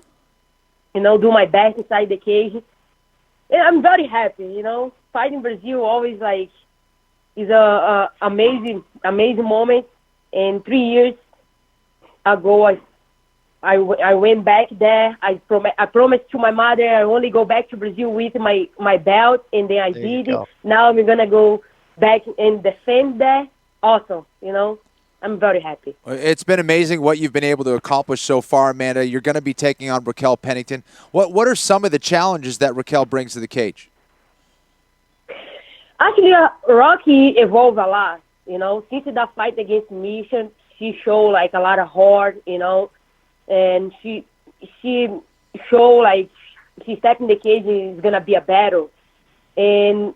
you know, do my best inside the cage. And I'm very happy, you know. Fighting Brazil always, like, is a amazing moment. And 3 years ago, I went back there. I promised to my mother I only go back to Brazil with my belt, and then I did it. Now I'm gonna go back and defend there. Awesome, you know. I'm very happy. It's been amazing what you've been able to accomplish so far, Amanda. You're going to be taking on Raquel Pennington. What are some of the challenges that Raquel brings to the cage? Actually, Rocky evolved a lot, you know. Since that fight against Misha, she showed, like, a lot of heart, you know. And she showed, like, she stepped in the cage and it's going to be a battle. And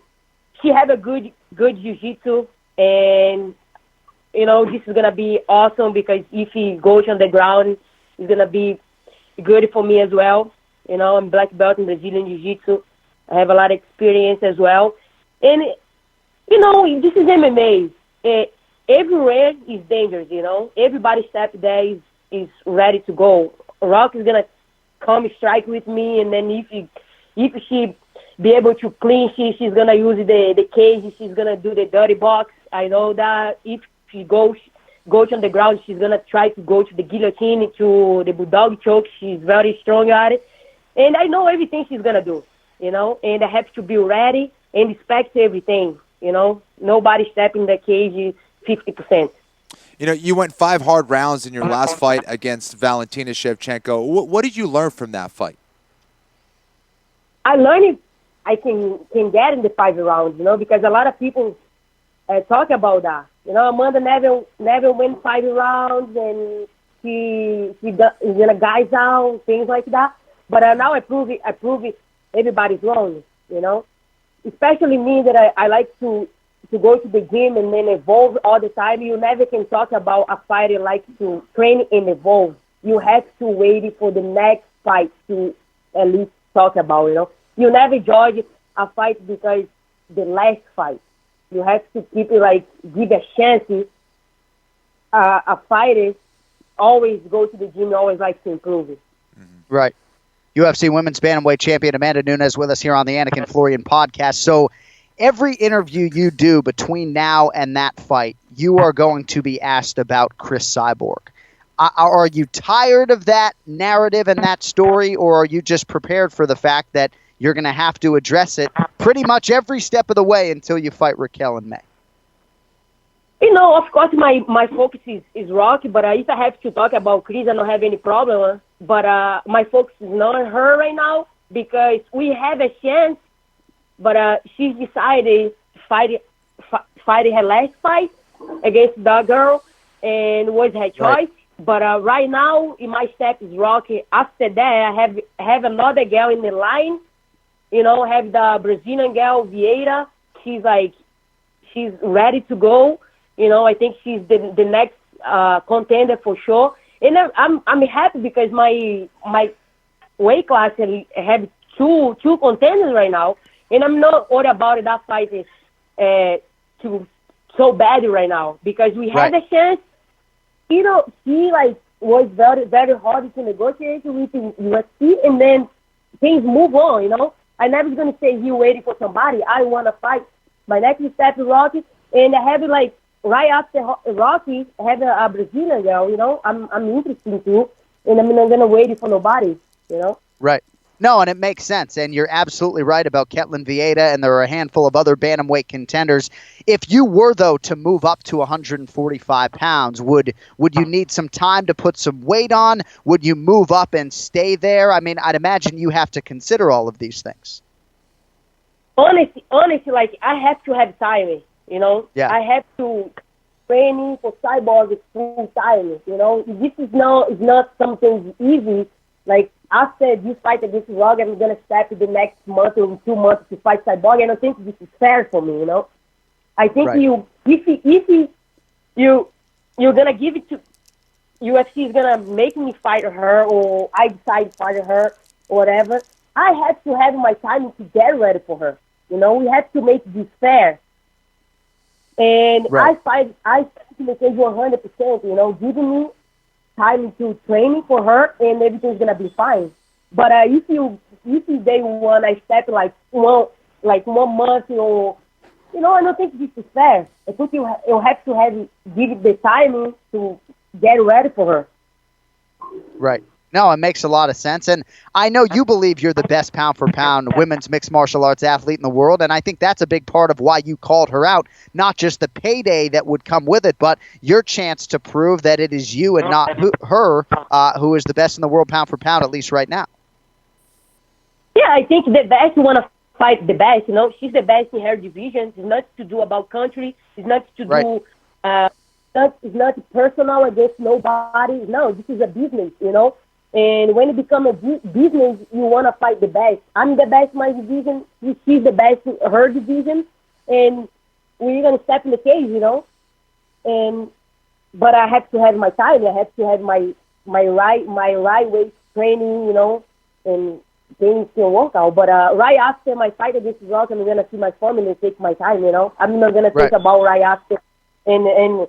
she had a good jiu-jitsu. And, you know, this is going to be awesome because if he goes on the ground, it's going to be good for me as well. You know, I'm black belt in Brazilian jiu-jitsu. I have a lot of experience as well. And, you know, this is MMA. Everywhere is dangerous, you know. Everybody step there is ready to go. Rock is going to come strike with me, and then if she be able to clinch, she's going to use the cage. She's going to do the dirty box. I know that if she goes on the ground, she's going to try to go to the guillotine, to the bulldog choke. She's very strong at it. And I know everything she's going to do, you know, and I have to be ready and respect everything, you know. Nobody step in the cage 50%. You know, you went 5 hard rounds in your last fight against Valentina Shevchenko. What did you learn from that fight? I learned I can get in the 5 rounds, you know, because a lot of people talk about that. You know, Amanda never win 5 rounds, and she gonna guys out, things like that. But now I prove it. Everybody's wrong, you know. Especially me, that I like to go to the gym and then evolve all the time. You never can talk about a fighter like to train and evolve. You have to wait for the next fight to at least talk about, you know. You never judge a fight because the last fight. You have to keep it, like, give a chance. A fighter always go to the gym, always like to improve it. Right. UFC Women's Bantamweight Champion Amanda Nunes with us here on the ANIK and Florian podcast. So every interview you do between now and that fight, you are going to be asked about Chris Cyborg. Are you tired of that narrative and that story, or are you just prepared for the fact that you're going to have to address it pretty much every step of the way until you fight Raquel in May? You know, of course, my focus is Rocky, but if I have to talk about Chris, I don't have any problem. But my focus is not on her right now because we have a chance, but she decided to fight her last fight against that girl, and was her choice. Right. But right now, in my step is Rocky. After that, I have another girl in the line. You know, have the Brazilian girl, Vieira. She's ready to go. You know, I think she's the next contender for sure. And I'm happy because my weight class have two contenders right now, and I'm not worried about it. That fight is so bad right now because we had a chance. He like was very, very hard to negotiate with the UFC, and then things move on. You know, I never going to say he waiting for somebody. I want to fight. My next step is Rocky, and I have it like right after Rocky, I have a Brazilian girl. You know, I'm interested too, and I'm not going to wait for nobody. You know, right. No, and it makes sense, and you're absolutely right about Ketlen Vieira, and there are a handful of other bantamweight contenders. If you were, though, to move up to 145 pounds, would you need some time to put some weight on? Would you move up and stay there? I mean, I'd imagine you have to consider all of these things. Honestly, like, I have to have time, you know? Yeah. I have to training for Cyborg full time, you know? This is not something easy. Like, after this fight against Rogue, I'm going to step the next month or 2 months to fight Cyborg. I don't think this is fair for me, you know? I think if you're going to give it to UFC is going to make me fight her or I decide to fight her or whatever, I have to have my time to get ready for her. You know, we have to make this fair. And I fight Mackenzie 100%, you know, giving me time to training for her, and everything's gonna be fine. But if day one I step like 1 month, or you know, I don't think this is fair. I think you have to give it the time to get ready for her. Right. No, it makes a lot of sense. And I know you believe you're the best pound-for-pound women's mixed martial arts athlete in the world, and I think that's a big part of why you called her out, not just the payday that would come with it, but your chance to prove that it is you and not her who is the best in the world pound-for-pound, at least right now. Yeah, I think the best want to fight the best. You know, she's the best in her division. It's not to do about country. It's not to do... it's not personal against nobody. No, this is a business, you know. And when it becomes a business, you want to fight the best. I'm the best in my division. She's the best in her division. And we're going to step in the cage, you know. But I have to have my time. I have to have my right weight training, you know, and things can work out. But right after my fight against Rock, I'm going to see my form and take my time, you know. I'm not going to think about right after and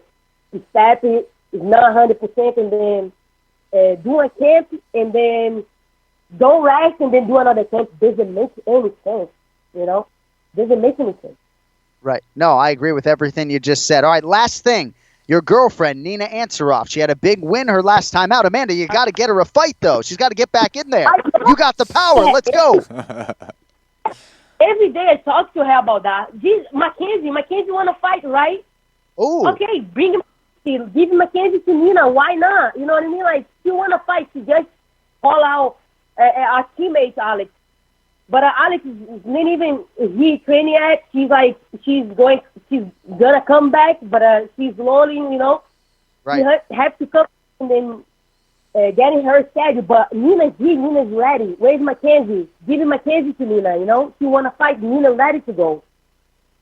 step it. It's not 100%, and then do a camp and then don't rest and then do another camp. Doesn't make any sense, you know? Doesn't make any sense. Right. No, I agree with everything you just said. All right, last thing. Your girlfriend, Nina Ansaroff, she had a big win her last time out. Amanda, you got to get her a fight, though. She's got to get back in there. You got the power. Let's go. Every day I talk to her about that. Mackenzie want to fight, right? Oh. Okay, bring him. Give Mackenzie to Nina. Why not? You know what I mean? Like, she want to fight. She just call out our teammate, Alex. But Alex is not even he training yet. She's like, she's gonna come back, but she's rolling, you know. Right. She have to come and then getting her schedule. But Nina's ready. Where's Mackenzie? Give Mackenzie to Nina, you know. She want to fight. Nina ready to go.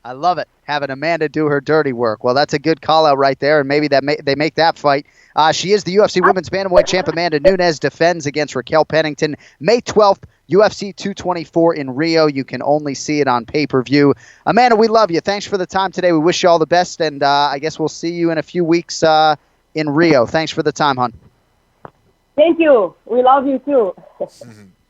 I love it. Having Amanda do her dirty work. Well, that's a good call-out right there, and maybe they make that fight. She is the UFC Women's Bantamweight champ. Amanda Nunes defends against Raquel Pennington May 12th, UFC 224 in Rio. You can only see it on pay-per-view. Amanda, we love you. Thanks for the time today. We wish you all the best, and I guess we'll see you in a few weeks in Rio. Thanks for the time, hon. Thank you. We love you, too.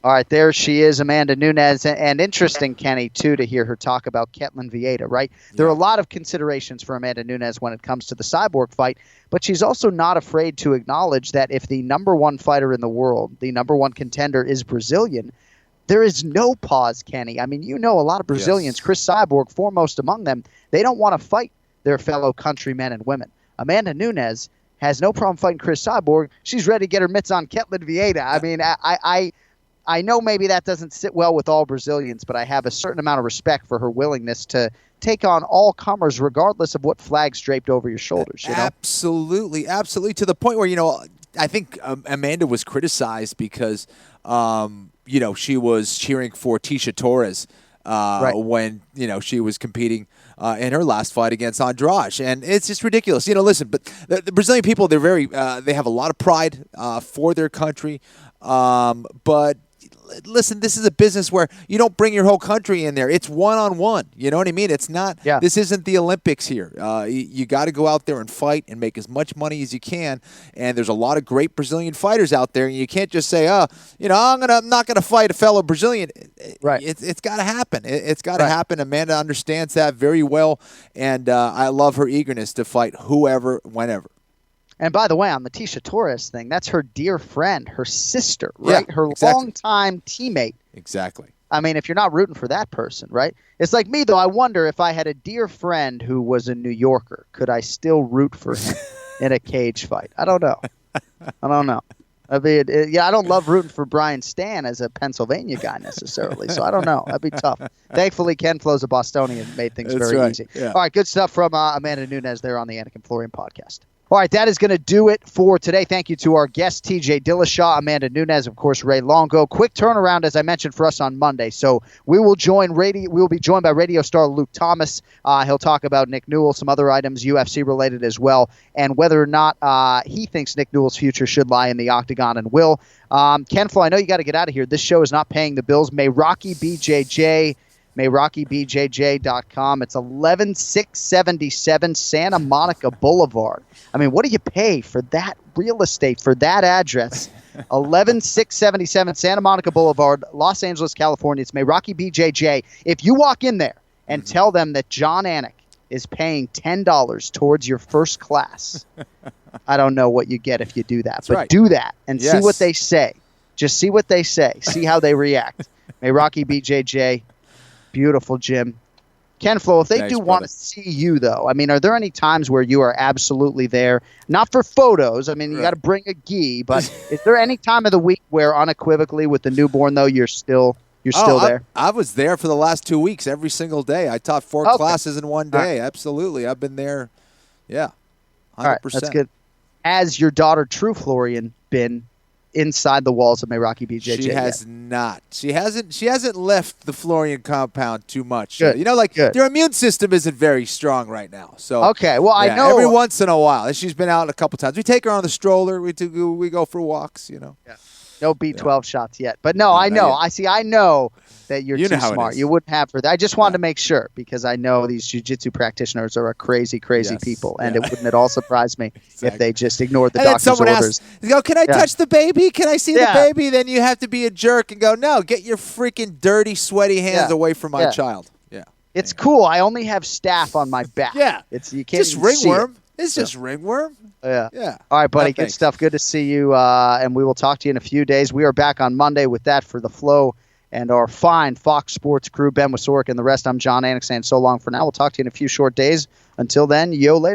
All right, there she is, Amanda Nunes. And interesting, Kenny, too, to hear her talk about Ketlen Vieira, right? Yeah. There are a lot of considerations for Amanda Nunes when it comes to the Cyborg fight, but she's also not afraid to acknowledge that if the number one fighter in the world, the number one contender is Brazilian, there is no pause, Kenny. I mean, you know a lot of Brazilians, Chris Cyborg foremost among them, they don't want to fight their fellow countrymen and women. Amanda Nunes has no problem fighting Chris Cyborg. She's ready to get her mitts on Ketlen Vieira. I mean, I know maybe that doesn't sit well with all Brazilians, but I have a certain amount of respect for her willingness to take on all comers regardless of what flag's draped over your shoulders. You know? Absolutely, absolutely. To the point where, you know, I think Amanda was criticized because, you know, she was cheering for Tisha Torres when, you know, she was competing in her last fight against Andrade. And it's just ridiculous. You know, listen, but the Brazilian people, they're very, they have a lot of pride for their country. But listen, this is a business where you don't bring your whole country in there. It's one-on-one. You know what I mean? It's not. Yeah. This isn't the Olympics here. You got to go out there and fight and make as much money as you can. And there's a lot of great Brazilian fighters out there, and you can't just say, I'm not gonna fight a fellow Brazilian. Right. It's got to happen. It's got to happen. Amanda understands that very well, and I love her eagerness to fight whoever, whenever. And by the way, on the Tisha Torres thing, that's her dear friend, her sister, right? Her longtime teammate. Exactly. I mean, if you're not rooting for that person, right? It's like me, though. I wonder if I had a dear friend who was a New Yorker, could I still root for him in a cage fight? I don't know. I mean, I don't love rooting for Brian Stan as a Pennsylvania guy necessarily, so I don't know. That'd be tough. Thankfully, Ken-Flo's a Bostonian, made things very easy. Yeah. All right, good stuff from Amanda Nunes there on the Anik and Florian podcast. All right, that is going to do it for today. Thank you to our guests, TJ Dillashaw, Amanda Nunes, of course, Ray Longo. Quick turnaround, as I mentioned, for us on Monday. So we will be joined by radio star Luke Thomas. He'll talk about Nick Newell, some other items, UFC related as well, and whether or not he thinks Nick Newell's future should lie in the octagon and will. Ken-Flo, I know you got to get out of here. This show is not paying the bills. May RockyBJJ.com. It's 11677 Santa Monica Boulevard. I mean, what do you pay for that real estate, for that address? 11677 Santa Monica Boulevard, Los Angeles, California. It's May RockyBJJ. If you walk in there and tell them that John Anik is paying $10 towards your first class, I don't know what you get if you do that. But do that and see what they say. Just see what they say. See how they react. May RockyBJJ. Beautiful, Jim. Ken-Flo, if they want to see you, though, I mean, are there any times where you are absolutely there? Not for photos. I mean, you got to bring a gi, but is there any time of the week where unequivocally with the newborn, though, you're still there? I was there for the last 2 weeks, every single day. I taught 4 classes in one day. Absolutely. I've been there. Yeah. 100%. All right, that's good. Has your daughter, True Florian, been inside the walls of May RockyBJJ? She has not. She hasn't left the Florian compound too much. Good. Their immune system isn't very strong right now. So I know every once in a while. She's been out a couple times. We take her on the stroller. We go for walks. Yeah. No B12 shots yet, but no, I know. I know that you're too smart. You wouldn't have for that. I just wanted to make sure because I know these jiu-jitsu practitioners are a crazy people, and it wouldn't at all surprise me if they just ignored the doctor's orders. Can I touch the baby? Can I see the baby? Then you have to be a jerk and go, no, get your freaking dirty, sweaty hands away from my child. Yeah, it's cool. I only have staph on my back. You can't just ringworm. It's just ringworm. Yeah. All right, buddy. Good stuff. Good to see you. And we will talk to you in a few days. We are back on Monday with that for the Flow and our fine Fox Sports crew, Ben Wasorick and the rest. I'm John Anik saying so long for now. We'll talk to you in a few short days. Until then, yo later.